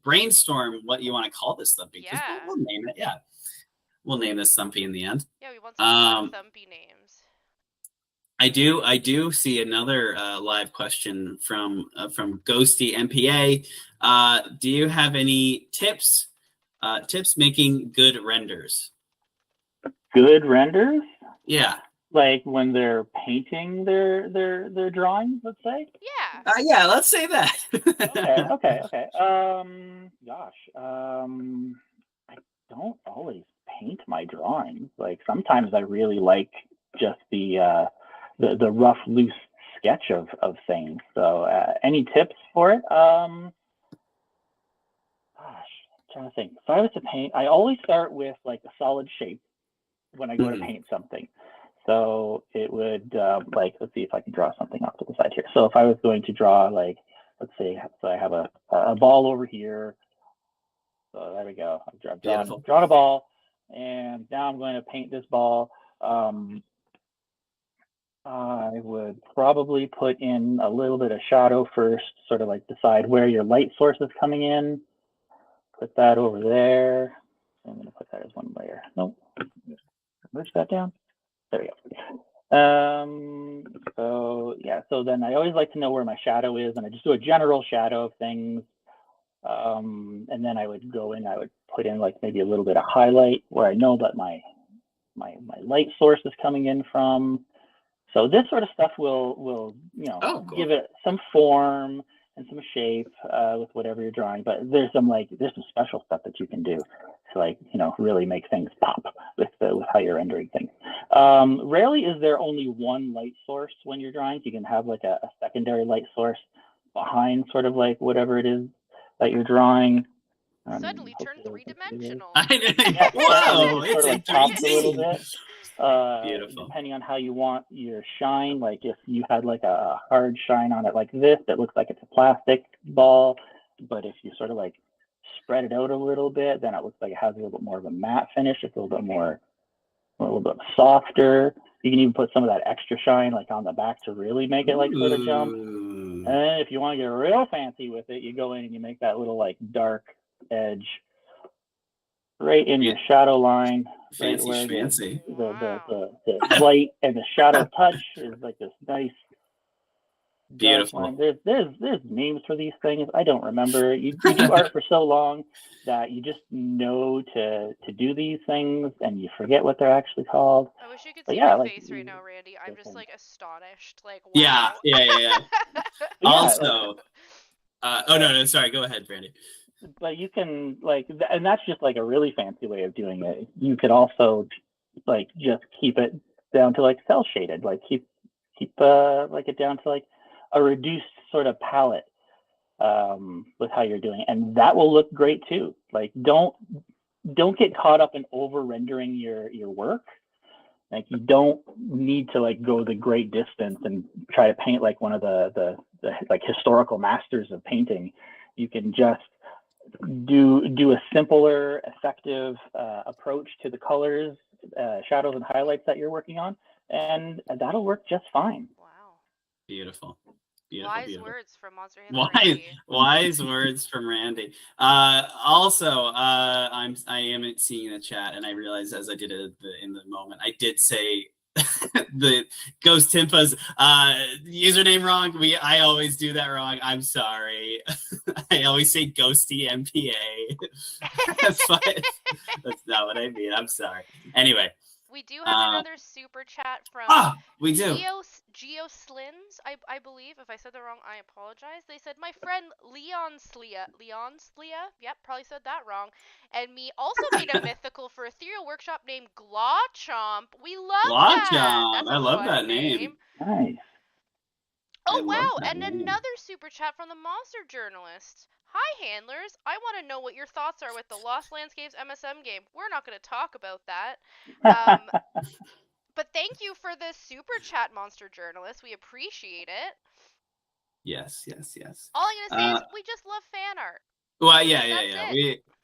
Speaker 2: brainstorm what you want to call this thumpy.
Speaker 1: Yeah.
Speaker 2: We'll name it. Yeah. We'll name this thumpy in the end.
Speaker 1: Yeah, we want some thumpy names.
Speaker 2: I do see another live question from Ghosty MPA. Do you have any tips making good renders?
Speaker 3: Good renders?
Speaker 2: Yeah.
Speaker 3: Like when they're painting their drawings, let's say?
Speaker 1: Yeah.
Speaker 2: Yeah, let's say that.
Speaker 3: Okay. I don't always paint my drawings. Like sometimes I really like just the rough, loose sketch of things. So any tips for it? I'm trying to think. If I was to paint, I always start with like a solid shape when I go to paint something. So it would like, let's see if I can draw something off to the side here. So if I was going to draw, like, let's say, so I have a ball over here. So there we go. I've drawn a ball, and now I'm going to paint this ball. I would probably put in a little bit of shadow first, sort of like decide where your light source is coming in. Put that over there. I'm going to put that as one layer. Nope. Merge that down. There we go. So yeah, so then I always like to know where my shadow is, and I just do a general shadow of things. And then I would go in, I would put in like maybe a little bit of highlight where I know that my light source is coming in from. So this sort of stuff will
Speaker 2: cool.
Speaker 3: give it some form and some shape with whatever you're drawing. But there's some special stuff that you can do to, like, really make things pop with how you're rendering things. Rarely is there only one light source when you're drawing. You can have like a secondary light source behind sort of like whatever it is that you're drawing.
Speaker 1: Suddenly turned three-dimensional.
Speaker 3: Yeah,
Speaker 2: whoa,
Speaker 3: it's like pops a little bit.
Speaker 2: Beautiful.
Speaker 3: Depending on how you want your shine, like if you had like a hard shine on it like this, that looks like it's a plastic ball. But if you sort of like spread it out a little bit, then it looks like it has a little bit more of a matte finish. It's a little bit softer. You can even put some of that extra shine like on the back to really make it like sort of jump. And if you want to get real fancy with it, you go in and you make that little like dark edge right in your shadow line, right where the light and the shadow touch is like this nice
Speaker 2: beautiful
Speaker 3: line. There's names for these things. I don't remember. You do art for so long that you just know to do these things and you forget what they're actually called.
Speaker 1: I wish you could see my face right now, Randy. I'm just like astonished. Like,
Speaker 2: wow. Yeah. Also,
Speaker 3: oh
Speaker 2: no, sorry. Go ahead, Brandy.
Speaker 3: But you can like, and that's just like a really fancy way of doing it. You could also like just keep it down to like cell shaded, like keep like it down to like a reduced sort of palette with how you're doing it. And that will look great too. Like don't get caught up in over rendering your work. Like you don't need to like go the great distance and try to paint like one of the like historical masters of painting. You can just do a simpler, effective approach to the colors, shadows, and highlights that you're working on, and that'll work just fine.
Speaker 1: Wow.
Speaker 2: Beautiful.
Speaker 1: Wise words from Monster Hunter Randy.
Speaker 2: Wise words from Randy. Also, I am seeing the chat, and I realized as I did it in the moment, I did say the Ghost Timpa's username wrong. I always do that wrong. I'm sorry. I always say Ghosty MPA. But that's not what I mean. I'm sorry. Anyway.
Speaker 1: We do have another super chat from
Speaker 2: we do.
Speaker 1: Geo Slins, I believe. If I said that wrong, I apologize. They said, my friend Leon Slia, yep, probably said that wrong, and me also made a mythical for Ethereal Workshop named Glawchomp. We love that.
Speaker 2: I love that name.
Speaker 3: Nice.
Speaker 1: Oh, wow, and another super chat from the Monster Journalist. Hi, handlers. I want to know what your thoughts are with the Lost Landscapes MSM game. We're not going to talk about that. But thank you for the super chat, Monster Journalist. We appreciate it.
Speaker 2: Yes.
Speaker 1: All I'm going to say is we just love fan art.
Speaker 2: Well, yeah.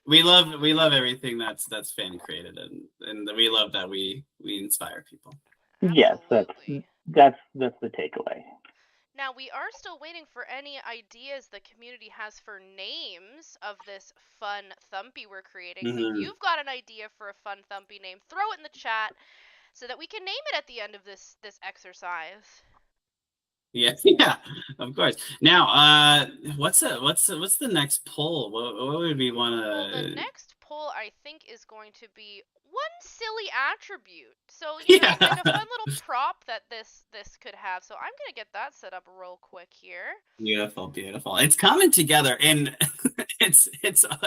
Speaker 2: We love everything that's fan created, and we love that we inspire people.
Speaker 1: Absolutely.
Speaker 3: Yes, that's the takeaway.
Speaker 1: Now, we are still waiting for any ideas the community has for names of this fun Thumpy we're creating. So if you've got an idea for a fun Thumpy name, throw it in the chat so that we can name it at the end of this exercise.
Speaker 2: Yeah, of course. Now, what's the next poll? What would we want to?
Speaker 1: Well, the next poll, I think, is going to be one silly attribute. So, like a fun little prop that this could have. So I'm gonna get that set up real quick here.
Speaker 2: Beautiful. It's coming together, and it's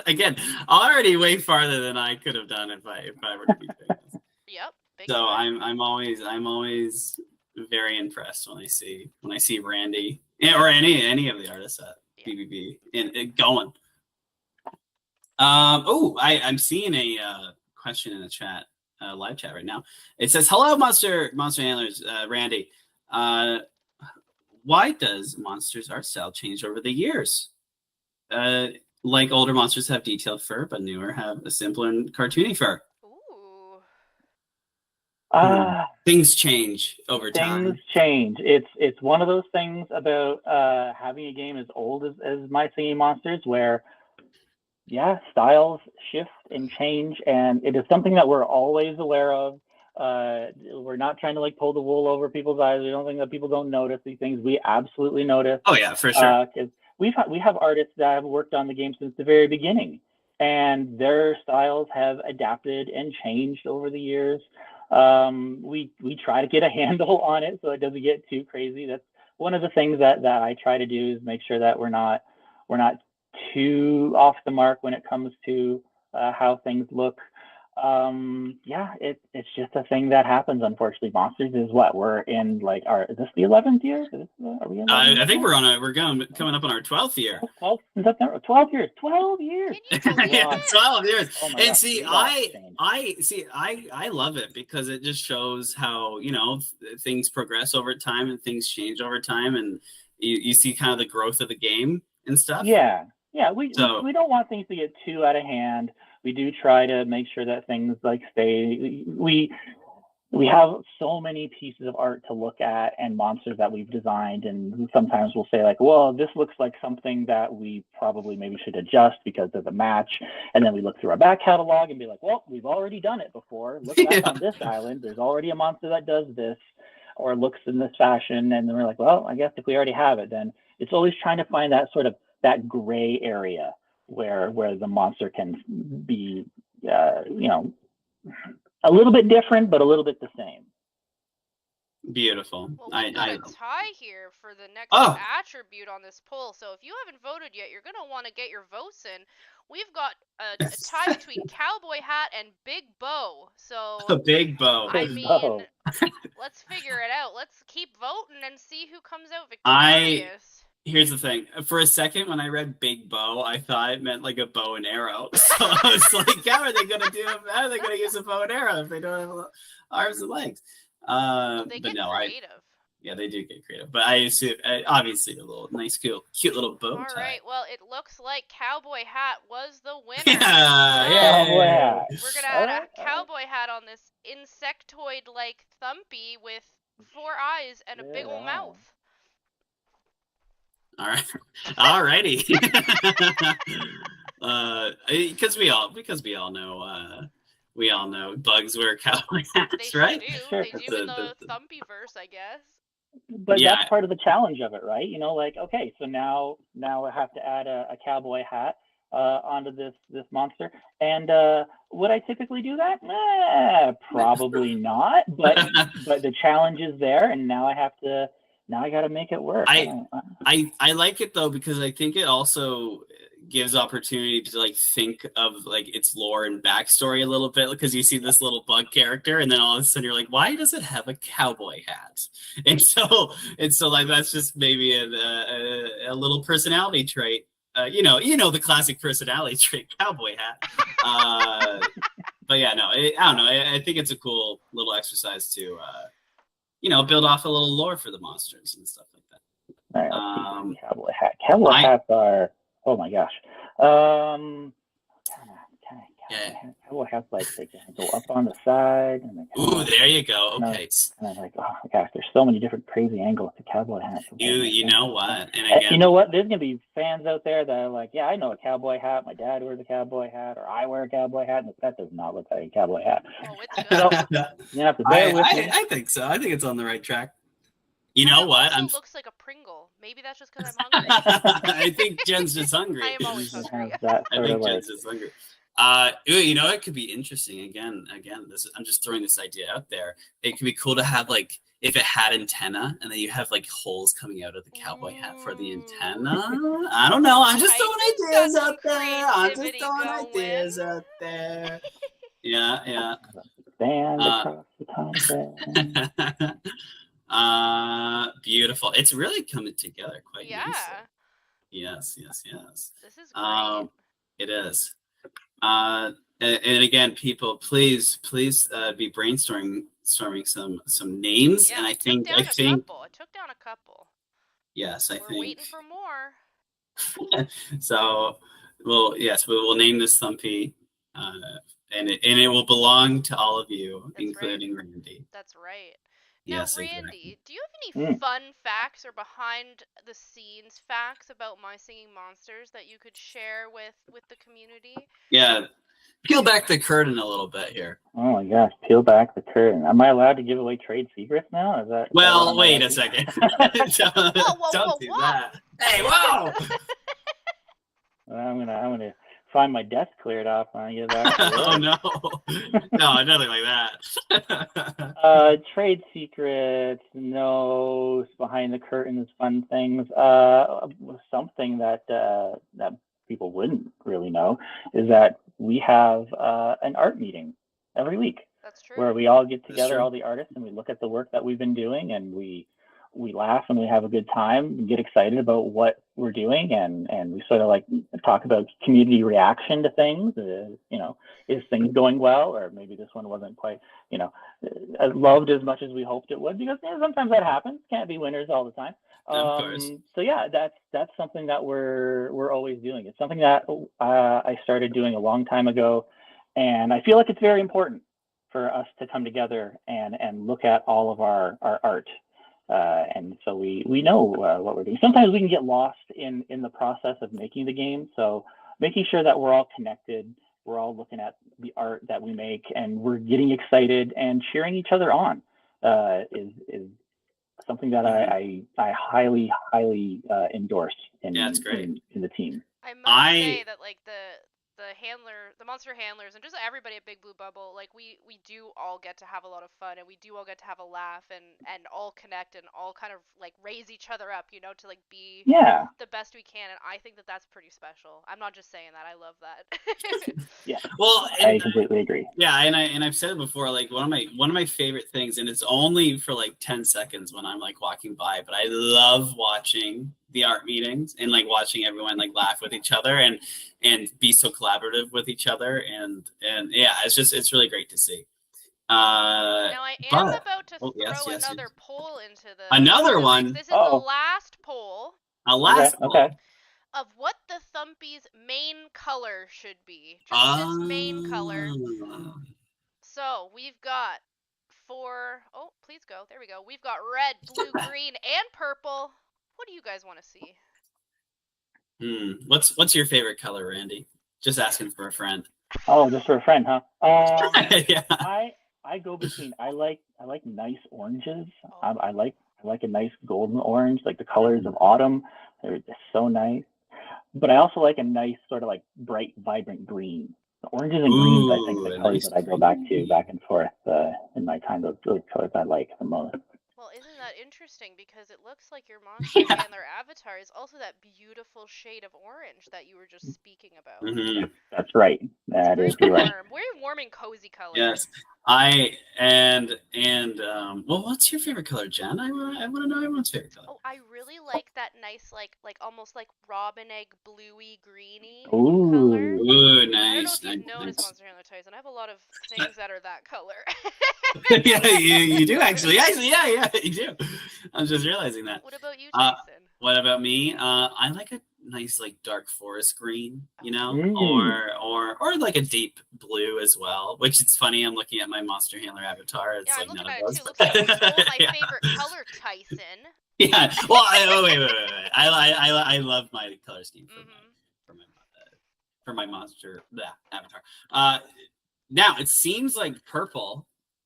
Speaker 2: again already way farther than I could have done if I were to be doing this.
Speaker 1: Yep.
Speaker 2: So I'm always very impressed when I see Randy or any of the artists at BBB and going. I'm seeing a question in the chat. live chat right now. It says, "Hello, monster handlers, Randy. Why does monsters' art style change over the years? Like older monsters have detailed fur, but newer have a simpler and cartoony fur.
Speaker 1: Ooh.
Speaker 2: Things change over time.
Speaker 3: Things change. It's one of those things about having a game as old as My Singing Monsters, where styles shift and change, and it is something that we're always aware of. We're not trying to like pull the wool over people's eyes. We don't think that people don't notice these things. We absolutely notice.
Speaker 2: Oh yeah, for sure.
Speaker 3: Because we have artists that have worked on the game since the very beginning, and their styles have adapted and changed over the years. We try to get a handle on it so it doesn't get too crazy. That's one of the things that I try to do, is make sure that we're not too off the mark when it comes to how things look. It's just a thing that happens. Unfortunately, Monsters is what we're in. Like, is this the 11th year? Are we?
Speaker 2: I think we're coming up on our 12th year.
Speaker 3: 12 years. 12 years.
Speaker 2: Yeah, 12 years.
Speaker 3: Oh my
Speaker 2: and
Speaker 3: gosh,
Speaker 2: see, I love it because it just shows how things progress over time and things change over time, and you see kind of the growth of the game and stuff.
Speaker 3: Yeah. We don't want things to get too out of hand. We do try to make sure that things like stay. We have so many pieces of art to look at and monsters that we've designed, and sometimes we'll say like, well, this looks like something that we probably maybe should adjust because there's a match, and then we look through our back catalog and be like, well, we've already done it before. Look back on this island. There's already a monster that does this or looks in this fashion, and then we're like, well, I guess if we already have it, then it's always trying to find that sort of that gray area where the monster can be, a little bit different, but a little bit the same.
Speaker 2: Beautiful.
Speaker 1: Well, we got a tie here for the next attribute on this poll. So if you haven't voted yet, you're gonna want to get your votes in. We've got a tie between cowboy hat and big bow. So
Speaker 2: a big bow.
Speaker 1: I mean, let's figure it out. Let's keep voting and see who comes out victorious.
Speaker 2: Here's the thing. For a second, when I read big bow, I thought it meant like a bow and arrow. So I was like, how are they going to use a bow and arrow if they don't have arms and legs?
Speaker 1: They get creative.
Speaker 2: Yeah, they do get creative. But I assume, obviously, a little nice, cute little bow tie.
Speaker 1: All right. Well, it looks like cowboy hat was the winner.
Speaker 2: Yeah.
Speaker 1: We're going to add a cowboy hat on this insectoid-like thumpy with 4 eyes and a big old mouth.
Speaker 2: All right. Alrighty. Because we all know bugs wear cowboy hats, right?
Speaker 1: They do in the Thumpyverse, I guess.
Speaker 3: But that's part of the challenge of it, right? Like, okay, so now I have to add a cowboy hat onto this monster. And would I typically do that? Probably not. But the challenge is there, and now I got to make it work.
Speaker 2: I like it though, because I think it also gives opportunity to like think of like its lore and backstory a little bit, because you see this little bug character and then all of a sudden you're like, why does it have a cowboy hat? And so like that's just maybe a little personality trait. The classic personality trait, cowboy hat. But yeah, no, I don't know. I think it's a cool little exercise to build off a little lore for the monsters and stuff like that.
Speaker 3: All right, cowboy hat. Cowboy hats are, oh my gosh. Cowboy hats, like, they go up on the side. And
Speaker 2: ooh, there you go. Okay.
Speaker 3: And I'm like, oh my gosh, there's so many different crazy angles to cowboy hats.
Speaker 2: You know what? And again,
Speaker 3: you know what? There's going to be fans out there that are like, yeah, I know a cowboy hat. My dad wears a cowboy hat, or I wear a cowboy hat. And that does not look like a cowboy hat.
Speaker 1: Oh, it's good.
Speaker 3: You have to bear with me.
Speaker 2: I think so. I think it's on the right track. You know what?
Speaker 1: It looks like a Pringle. Maybe that's just because I'm hungry.
Speaker 2: I think Jen's just hungry.
Speaker 1: I am always hungry.
Speaker 2: I think Jen's just hungry. It could be interesting. Again, I'm just throwing this idea out there. It could be cool to have, like, if it had antenna, and then you have like holes coming out of the cowboy hat for the antenna. I don't know. I'm just throwing ideas out there. Yeah.
Speaker 3: Stand across the time.
Speaker 2: Beautiful. It's really coming together quite nicely. Yes.
Speaker 1: This is great.
Speaker 2: It is. and again, people, please be brainstorming some names.
Speaker 1: Yeah,
Speaker 2: And
Speaker 1: I took down a couple. I took down a couple.
Speaker 2: yes, I
Speaker 1: We're
Speaker 2: think
Speaker 1: waiting for more.
Speaker 2: so. Well, yes, we will name this Thumpy, uh, and it will belong to all of you,
Speaker 1: That's right.
Speaker 2: including Randy.
Speaker 1: That's right. Now,
Speaker 2: Yes, exactly.
Speaker 1: Randy, do you have any
Speaker 3: Mm.
Speaker 1: fun facts or behind the scenes facts about My Singing Monsters that you could share with the community?
Speaker 2: Yeah, peel back the curtain a little bit here.
Speaker 3: Oh my gosh, peel back the curtain. Am I allowed to give away trade secrets now? Is that
Speaker 2: Well,
Speaker 3: what I'm
Speaker 2: wait
Speaker 3: allowed
Speaker 2: a
Speaker 3: to
Speaker 2: second.
Speaker 1: Whoa,
Speaker 2: Don't do
Speaker 1: whoa!
Speaker 2: that. Hey, whoa!
Speaker 3: I'm gonna find my desk cleared off when I get back to work.
Speaker 2: Oh no, no, nothing like that.
Speaker 3: Trade secrets, no behind the curtains, fun things. Something that that people wouldn't really know is that we have an art meeting every week
Speaker 1: That's true.
Speaker 3: where we all get
Speaker 2: That's
Speaker 3: together,
Speaker 2: true.
Speaker 3: all the artists, and we look at the work that we've been doing, and we laugh and we have a good time and get excited about what we're doing, and we sort of like talk about community reaction to things. Is things going well, or maybe this one wasn't quite loved as much as we hoped it would, because sometimes that happens. Can't be winners all the time.
Speaker 2: Of course.
Speaker 3: So yeah, that's something that we're always doing. It's something that I started doing a long time ago, and I feel like it's very important for us to come together and look at all of our art. And so we know what we're doing. Sometimes we can get lost in the process of making the game. So making sure that we're all connected, we're all looking at the art that we make, and we're getting excited and cheering each other on is something that I highly endorse in
Speaker 2: Yeah, it's great.
Speaker 3: in the team.
Speaker 1: I must say that like the monster handlers, and just everybody at Big Blue Bubble, like we do all get to have a lot of fun, and we do all get to have a laugh, and all connect and all kind of like raise each other up, to like be
Speaker 3: Yeah.
Speaker 1: the best we can. And I think that that's pretty special. I'm not just saying that. I love that.
Speaker 3: Yeah.
Speaker 2: Well,
Speaker 3: I completely agree.
Speaker 2: Yeah, and I've said it before. Like one of my favorite things, and it's only for like 10 seconds when I'm like walking by, but I love watching the art meetings and like watching everyone like laugh with each other and be so collaborative with each other, and yeah, it's really great to see.
Speaker 1: Now I am about to throw another poll into
Speaker 2: another one.
Speaker 1: This is the last poll.
Speaker 2: A last poll.
Speaker 3: Okay.
Speaker 1: Of what the Thumpy's main color should be. Just its main color. So we've got please go. There we go. We've got red, blue, green, and purple. What do you guys want to see?
Speaker 2: What's your favorite color, Randy? Just asking for a friend.
Speaker 3: Oh, just for a friend, huh?
Speaker 2: Yeah.
Speaker 3: I go between I like nice oranges. I like a nice golden orange, like the colors of autumn. They're so nice. But I also like a nice sort of like bright, vibrant green. The oranges and greens, I think, are the colors that I go back and forth in my time. Those colors I like the most.
Speaker 1: Well, isn't that interesting? Because it looks like your monster handler avatar is also that beautiful shade of orange that you were just speaking about.
Speaker 2: Mm-hmm.
Speaker 3: That's right. That is right.
Speaker 1: Very warm and cozy color.
Speaker 2: Yes. Well, what's your favorite color, Jen? I want to know everyone's favorite color.
Speaker 1: Oh, I really like that nice, like almost like robin egg bluey greeny
Speaker 3: Ooh.
Speaker 1: color.
Speaker 2: Ooh, nice.
Speaker 1: I don't know if you've noticed Monster Handler Tyson. I have a lot of things that are that color.
Speaker 2: Yeah, you do actually. Yeah, you do. I'm just realizing that.
Speaker 1: What about you, Tyson?
Speaker 2: What about me? I like a nice like dark forest green, or like a deep blue as well. Which it's funny. I'm looking at my monster handler avatar. It's
Speaker 1: I'm
Speaker 2: like
Speaker 1: looking
Speaker 2: none
Speaker 1: at
Speaker 2: of
Speaker 1: it
Speaker 2: those.
Speaker 1: too. Looks like you stole my favorite color, Tyson.
Speaker 2: Yeah. Well, wait. I love my color scheme for my monster avatar. Now it seems like purple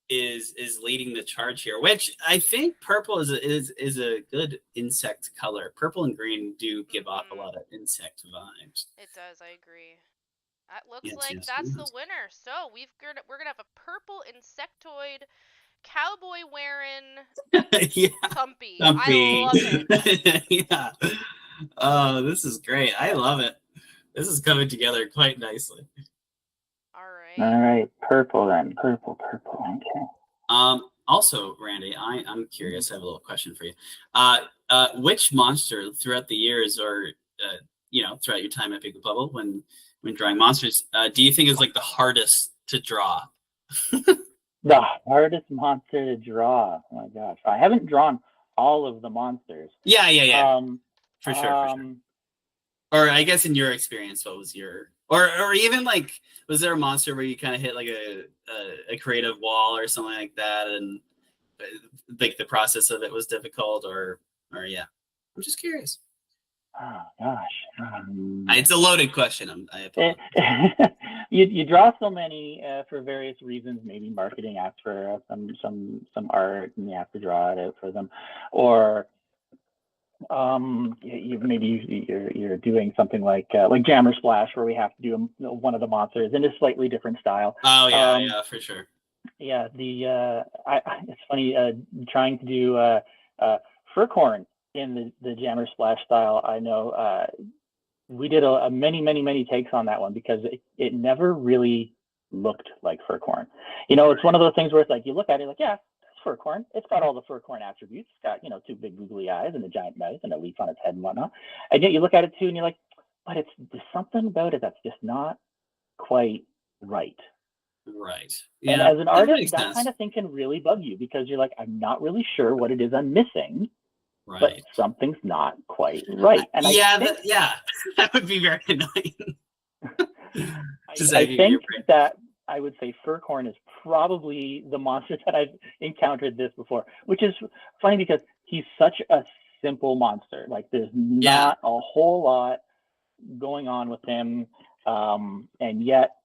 Speaker 2: is leading the charge here, which I think purple is a good insect color. Purple and green do give off a lot of insect vibes.
Speaker 1: It does, I agree. That looks like that's the winner. So we're gonna have a purple insectoid cowboy wearing Thumpy. I love it.
Speaker 2: Yeah. Oh, this is great. I love it. This is coming together quite nicely.
Speaker 3: All right, purple then. Purple. Okay.
Speaker 2: Also, Randy, I'm curious. I have a little question for you. Which monster throughout the years, or throughout your time at Big Bubble, when when drawing monsters, do you think is like the hardest to draw?
Speaker 3: The hardest monster to draw. Oh my gosh, I haven't drawn all of the monsters.
Speaker 2: Yeah.
Speaker 3: Um,
Speaker 2: For sure. Or I guess in your experience, what was your, or even like, was there a monster where you kind of hit like a creative wall or something like that, and like the process of it was difficult, or yeah, I'm just curious.
Speaker 3: Oh gosh,
Speaker 2: It's a loaded question. I apologize.
Speaker 3: you draw so many for various reasons. Maybe marketing asks for some art, and you have to draw it out for them, or maybe you're doing something like Jammer Splash, where we have to do one of the monsters in a slightly different style.
Speaker 2: Oh yeah, for sure.
Speaker 3: Yeah, it's funny trying to do Furcorn in the Jammer Splash style. I know we did a many takes on that one because it never really looked like Furcorn. It's one of those things where it's like you look at it like, yeah, Furcorn. It's got all the Furcorn attributes. It's got, two big googly eyes and a giant mouth and a leaf on its head and whatnot. And yet you look at it too and you're like, but there's something about it that's just not quite right.
Speaker 2: Right.
Speaker 3: Yeah, and as an artist, that kind of thing can really bug you because you're like, I'm not really sure what it is I'm missing. Right. But something's not quite right. And
Speaker 2: that would be very annoying.
Speaker 3: I think that I would say Furcorn is probably the monster that I've encountered this before, which is funny because he's such a simple monster. Like there's not a whole lot going on with him, and yet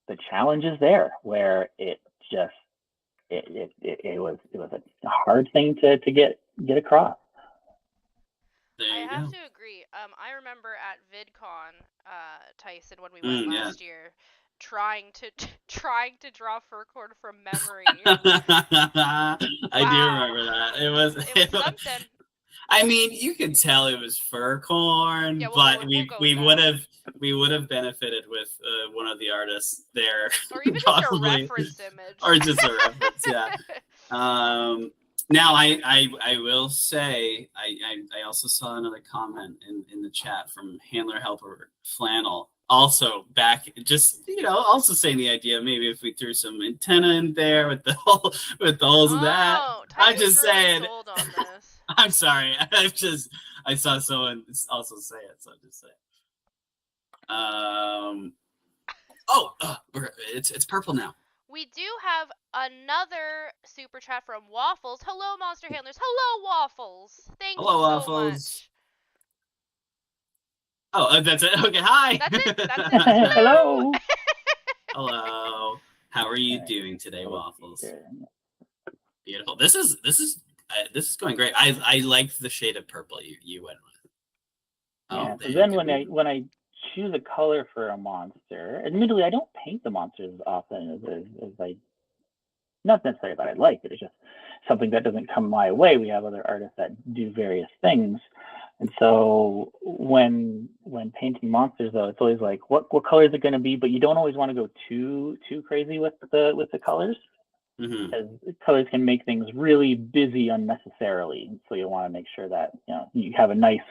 Speaker 3: the challenge is there, where it was a hard thing to get across.
Speaker 1: I have to agree. I remember at VidCon, Tyson, when we went last year, trying to draw Furcorn from memory.
Speaker 2: I do remember that. It was
Speaker 1: something.
Speaker 2: I mean, you could tell it was Furcorn, but we would have benefited with one of the artists there,
Speaker 1: or even just a reference image,
Speaker 2: or just a reference. Yeah. Now I will say I also saw another comment in the chat from Handler Helper Flannel. Also back, just also saying the idea maybe if we threw some antenna in there with the holes of that. I'm just saying.
Speaker 1: Sold on this.
Speaker 2: I'm sorry. I saw someone also say it, so I'm just saying. It's purple now.
Speaker 1: We do have another super chat from Waffles. Hello, Monster Handlers. Hello, Waffles. Thank you so
Speaker 2: Waffles.
Speaker 1: much.
Speaker 2: Oh, that's it. Okay, hi.
Speaker 1: That's it.
Speaker 3: Hello.
Speaker 2: Hello. How are you doing today, Waffles? Beautiful. This is going great. I like the shade of purple you went with.
Speaker 3: So then when I choose a color for a monster, admittedly I don't paint the monsters as often as I, not necessarily that I like, but it's just something that doesn't come my way. We have other artists that do various things. And so when painting monsters, though, it's always like, what color is it going to be? But you don't always want to go too crazy with the colors, because colors can make things really busy unnecessarily. And so you want to make sure that you have a nice,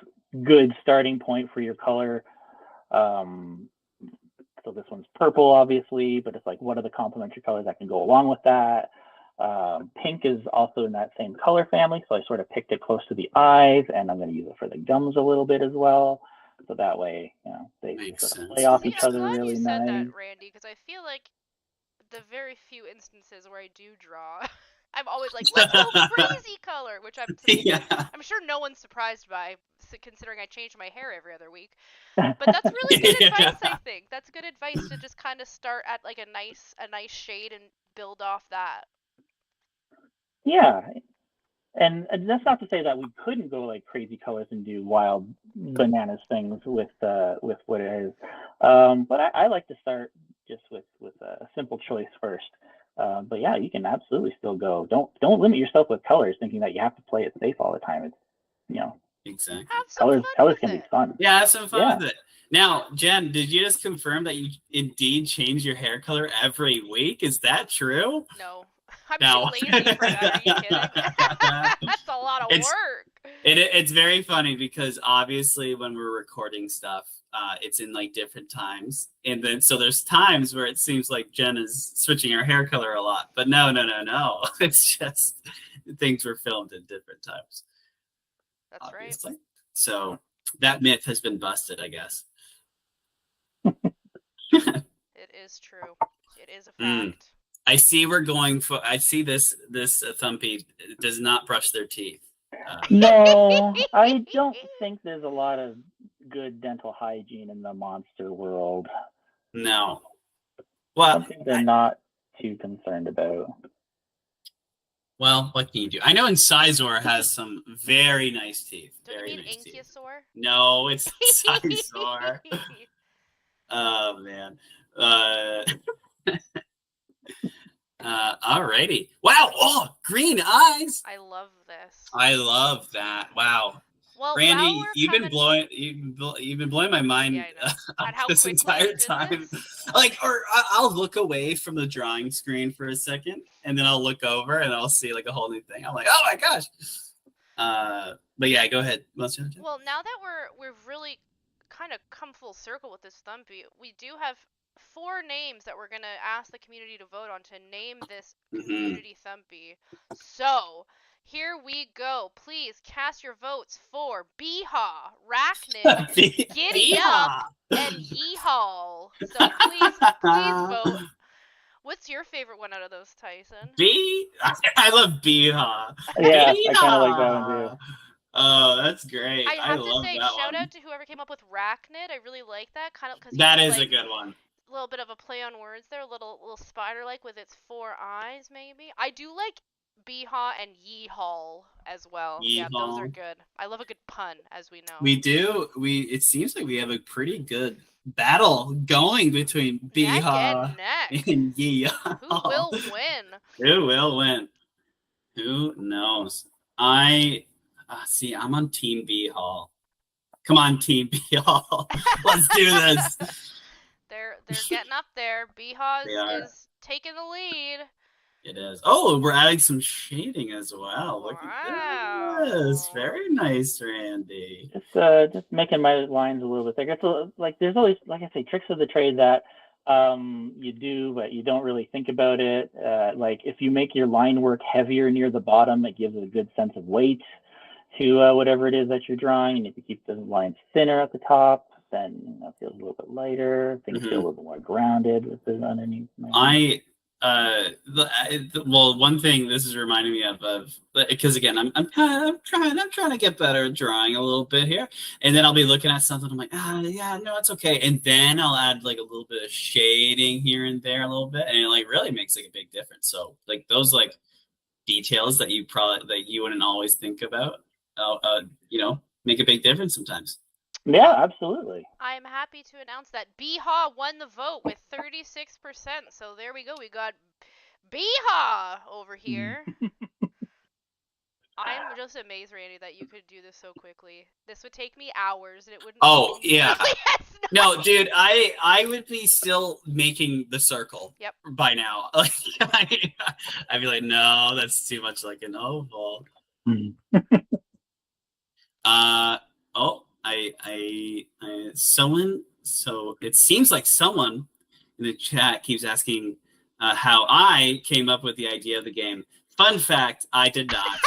Speaker 3: good starting point for your color. So this one's purple, obviously, but it's like, what are the complementary colors that can go along with that? Pink is also in that same color family, so I sort of picked it close to the eyes, and I'm going to use it for the gums a little bit as well, so that way they sort of play off each other really nice.
Speaker 1: I'm glad you said that, Randy, because I feel like the very few instances where I do draw, I'm always like, let's go crazy color, which I'm sure no one's surprised by, considering I change my hair every other week. But that's really good advice, I think. That's good advice to just kind of start at like a nice shade and build off that.
Speaker 3: Yeah, and that's not to say that we couldn't go like crazy colors and do wild bananas things with what it is. But I like to start just with a simple choice first. But yeah, you can absolutely still go. Don't limit yourself with colors, thinking that you have to play it safe all the time. It's
Speaker 2: exactly.
Speaker 3: Colors can be fun.
Speaker 2: Yeah, have some fun with it. Now, Jen, did you just confirm that you indeed change your hair color every week? Is that true?
Speaker 1: No. I'm too lazy for that. Are you kidding? That's a lot of work.
Speaker 2: It's very funny because obviously when we're recording stuff, it's in like different times, and then so there's times where it seems like Jen is switching her hair color a lot, but no, it's just things were filmed at different times.
Speaker 1: That's
Speaker 2: Obviously.
Speaker 1: right.
Speaker 2: So that myth has been busted, I guess.
Speaker 1: It is true. It is a fact.
Speaker 2: I see we're going for. I see this Thumpy does not brush their teeth.
Speaker 3: No, I don't think there's a lot of good dental hygiene in the monster world.
Speaker 2: No. Well,
Speaker 3: something they're not too concerned about.
Speaker 2: Well, what can you do? I know Incisor has some very nice teeth.
Speaker 1: Don't
Speaker 2: very
Speaker 1: you mean
Speaker 2: nice
Speaker 1: Ichthyosaur?
Speaker 2: No, it's Incisor. Oh, man. Alrighty. Wow. Oh, green eyes.
Speaker 1: I love this.
Speaker 2: I love that. Wow.
Speaker 1: Well,
Speaker 2: Randy, you've been blowing my mind this entire time. Like, or I'll look away from the drawing screen for a second, and then I'll look over and I'll see like a whole new thing. I'm like, oh my gosh. But yeah, go ahead.
Speaker 1: Well, now that we've really kind of come full circle with this Thumpy, we do have 4 names that we're gonna ask the community to vote on to name this community Thumpy. So here we go. Please cast your votes for Beehaw, Arachnid, Giddy Up, and Yeehaw. So please vote. What's your favorite one out of those, Tyson?
Speaker 2: I love Beehaw.
Speaker 3: Yeah, I kind of like that one too.
Speaker 2: Oh, that's great.
Speaker 1: I have
Speaker 2: love
Speaker 1: to say,
Speaker 2: that
Speaker 1: shout
Speaker 2: one.
Speaker 1: out to whoever came up with Arachnid. I really like that. Kind of because
Speaker 2: that is like, a good one.
Speaker 1: A little bit of a play on words there, a little spider-like with its 4 eyes, maybe. I do like Beehaw and Yeehaw as well.
Speaker 2: Yeehaw.
Speaker 1: Yeah, those are good. I love a good pun, as we know.
Speaker 2: We do. It seems like we have a pretty good battle going between Beehaw and Yeehaw.
Speaker 1: Who will win?
Speaker 2: Who will win? Who knows? See, I'm on Team Beehaw. Come on, Team Beehaw. Let's do this.
Speaker 1: They're getting up there. Beehaw is taking the lead.
Speaker 2: It is. Oh, we're adding some shading as well. Look at this. Very nice, Randy.
Speaker 3: Just making my lines a little bit thicker. So, like, there's always, like I say, tricks of the trade that you do, but you don't really think about it. Like, if you make your line work heavier near the bottom, it gives it a good sense of weight to whatever it is that you're drawing. And if you keep the lines thinner at the top, then it feels a little bit lighter. Things feel a little bit more grounded with the underneath.
Speaker 2: Well, one thing this is reminding me of because again, I'm trying to get better at drawing a little bit here, and then I'll be looking at something. I'm like, yeah, no, it's okay, and then I'll add like a little bit of shading here and there, a little bit, and it like really makes like a big difference. So like those like details that you wouldn't always think about, make a big difference sometimes.
Speaker 3: Yeah, absolutely.
Speaker 1: I'm happy to announce that Beehaw won the vote with 36%. So there we go. We got Beehaw over here. I'm just amazed, Randy, that you could do this so quickly. This would take me hours, and it wouldn't.
Speaker 2: Oh yeah. No, dude, I would be still making the circle.
Speaker 1: Yep.
Speaker 2: By now, like I'd be like, no, that's too much like an oval. So it seems like someone in the chat keeps asking how I came up with the idea of the game. Fun fact, I did not.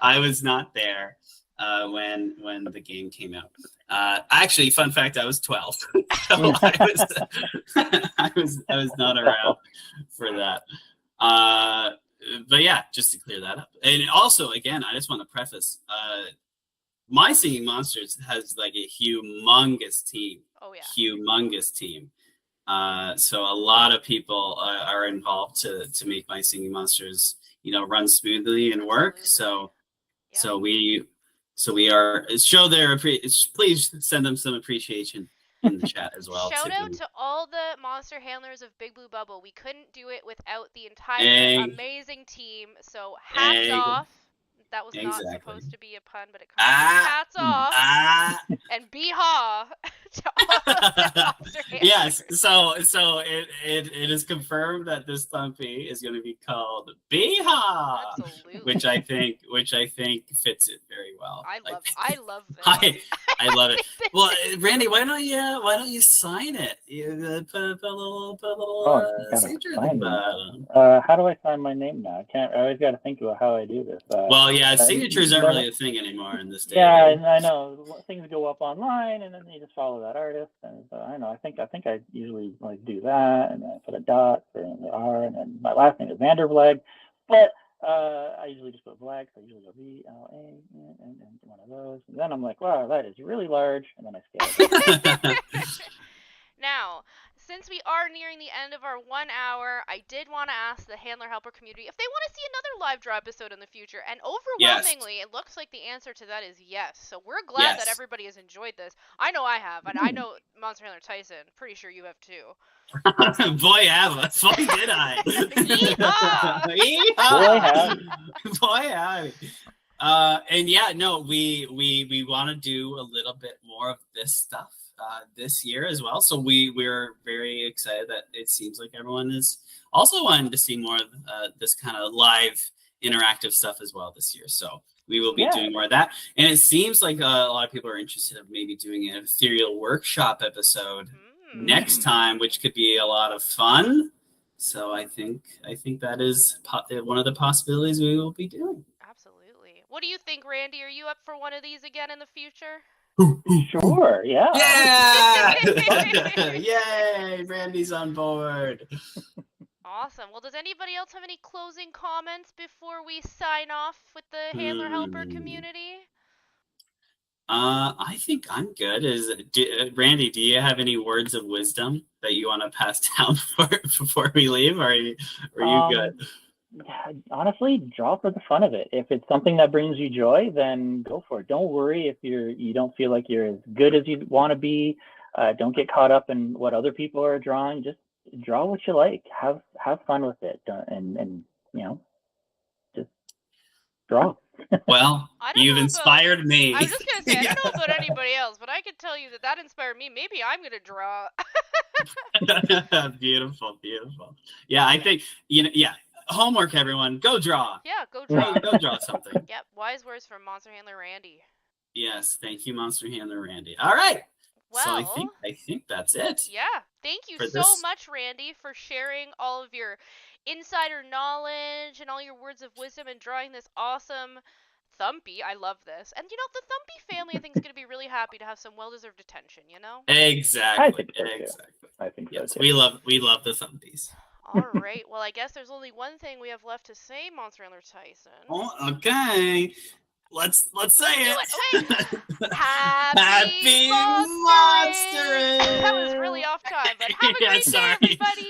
Speaker 2: I was not there when the game came out. Actually, fun fact, I was 12. So I was not around for that. But yeah, just to clear that up. And also, again, I just want to preface, My Singing Monsters has like a humongous team.
Speaker 1: Oh yeah.
Speaker 2: Humongous team. So a lot of people are involved to make My Singing Monsters, run smoothly and work.
Speaker 1: Absolutely.
Speaker 2: So we are show their please send them some appreciation in the chat as well.
Speaker 1: Shout out to all the monster handlers of Big Blue Bubble. We couldn't do it without the entire amazing team. So hats off. that was not
Speaker 2: Exactly.
Speaker 1: supposed to be a pun, but it kind of hats off and bee-haw to all of the monster handlers.
Speaker 2: Yes, so it is confirmed that this Thumpy is going to be called Beehaw,
Speaker 1: Absolutely.
Speaker 2: which I think fits it very well.
Speaker 1: I love this.
Speaker 2: I love it. Well, Randy, why don't you sign it? You put a little signature at the bottom.
Speaker 3: How do I sign my name now? I always got to think about how I do this.
Speaker 2: Well, yeah, signatures aren't really a thing anymore in this day.
Speaker 3: Yeah, and I know things go up online, and then you just follow that artist. And so I know. I think I usually like do that, and then I put a dot for the R, and then my last name is Vandervlag, but I usually just put Vlag, so I usually go VLA and one of those. And then I'm like, wow, that is really large, and then I scale it.
Speaker 1: Now, since we are nearing the end of our 1 hour, I did want to ask the handler helper community if they want to see another live draw episode in the future. And overwhelmingly, It looks like the answer to that is yes. So we're glad that everybody has enjoyed this. I know I have, and I know Monster Handler Tyson. Pretty sure you have too.
Speaker 2: Boy, have I. Boy, did I. Boy, have and yeah, no, we want to do a little bit more of this stuff this year as well. So we're very excited that it seems like everyone is also wanting to see more of this kind of live interactive stuff as well this year. So we will be doing more of that. And it seems like a lot of people are interested in maybe doing an ethereal workshop episode next time, which could be a lot of fun. So I think that is one of the possibilities we will be doing.
Speaker 1: Absolutely. What do you think, Randy? Are you up for one of these again in the future?
Speaker 3: Sure,
Speaker 2: yeah. Yay, Randy's on board.
Speaker 1: Awesome. Well, does anybody else have any closing comments before we sign off with the handler helper community?
Speaker 2: I think I'm good. Randy, do you have any words of wisdom that you want to pass down before we leave? Are you good?
Speaker 3: Honestly, draw for the fun of it. If it's something that brings you joy, then go for it. Don't worry if you don't feel like you're as good as you want to be. Don't get caught up in what other people are drawing. Just draw what you like. Have fun with it, and just draw.
Speaker 2: Well, you've inspired me.
Speaker 1: I was just gonna say, I don't know about anybody else, but I can tell you that inspired me. Maybe I'm gonna draw.
Speaker 2: Beautiful. Yeah, I think homework, everyone. Go draw.
Speaker 1: Yeah, go draw.
Speaker 2: Go draw something.
Speaker 1: Yep. Wise words from Monster Handler Randy.
Speaker 2: Yes, thank you, Monster Handler Randy. All right.
Speaker 1: Well,
Speaker 2: so I think that's it.
Speaker 1: Yeah. Thank you so much, Randy, for sharing all of your insider knowledge and all your words of wisdom and drawing this awesome Thumpy. I love this. And the Thumpy family I think is going to be really happy to have some well-deserved attention,
Speaker 2: Exactly.
Speaker 3: I think so too. I think so too.
Speaker 2: We love the Thumpies.
Speaker 1: All right. Well, I guess there's only one thing we have left to say, Monster Handler Tyson.
Speaker 2: Oh, okay. Let's say it.
Speaker 1: Happy Monstering! That was really off time, but have a great day, everybody.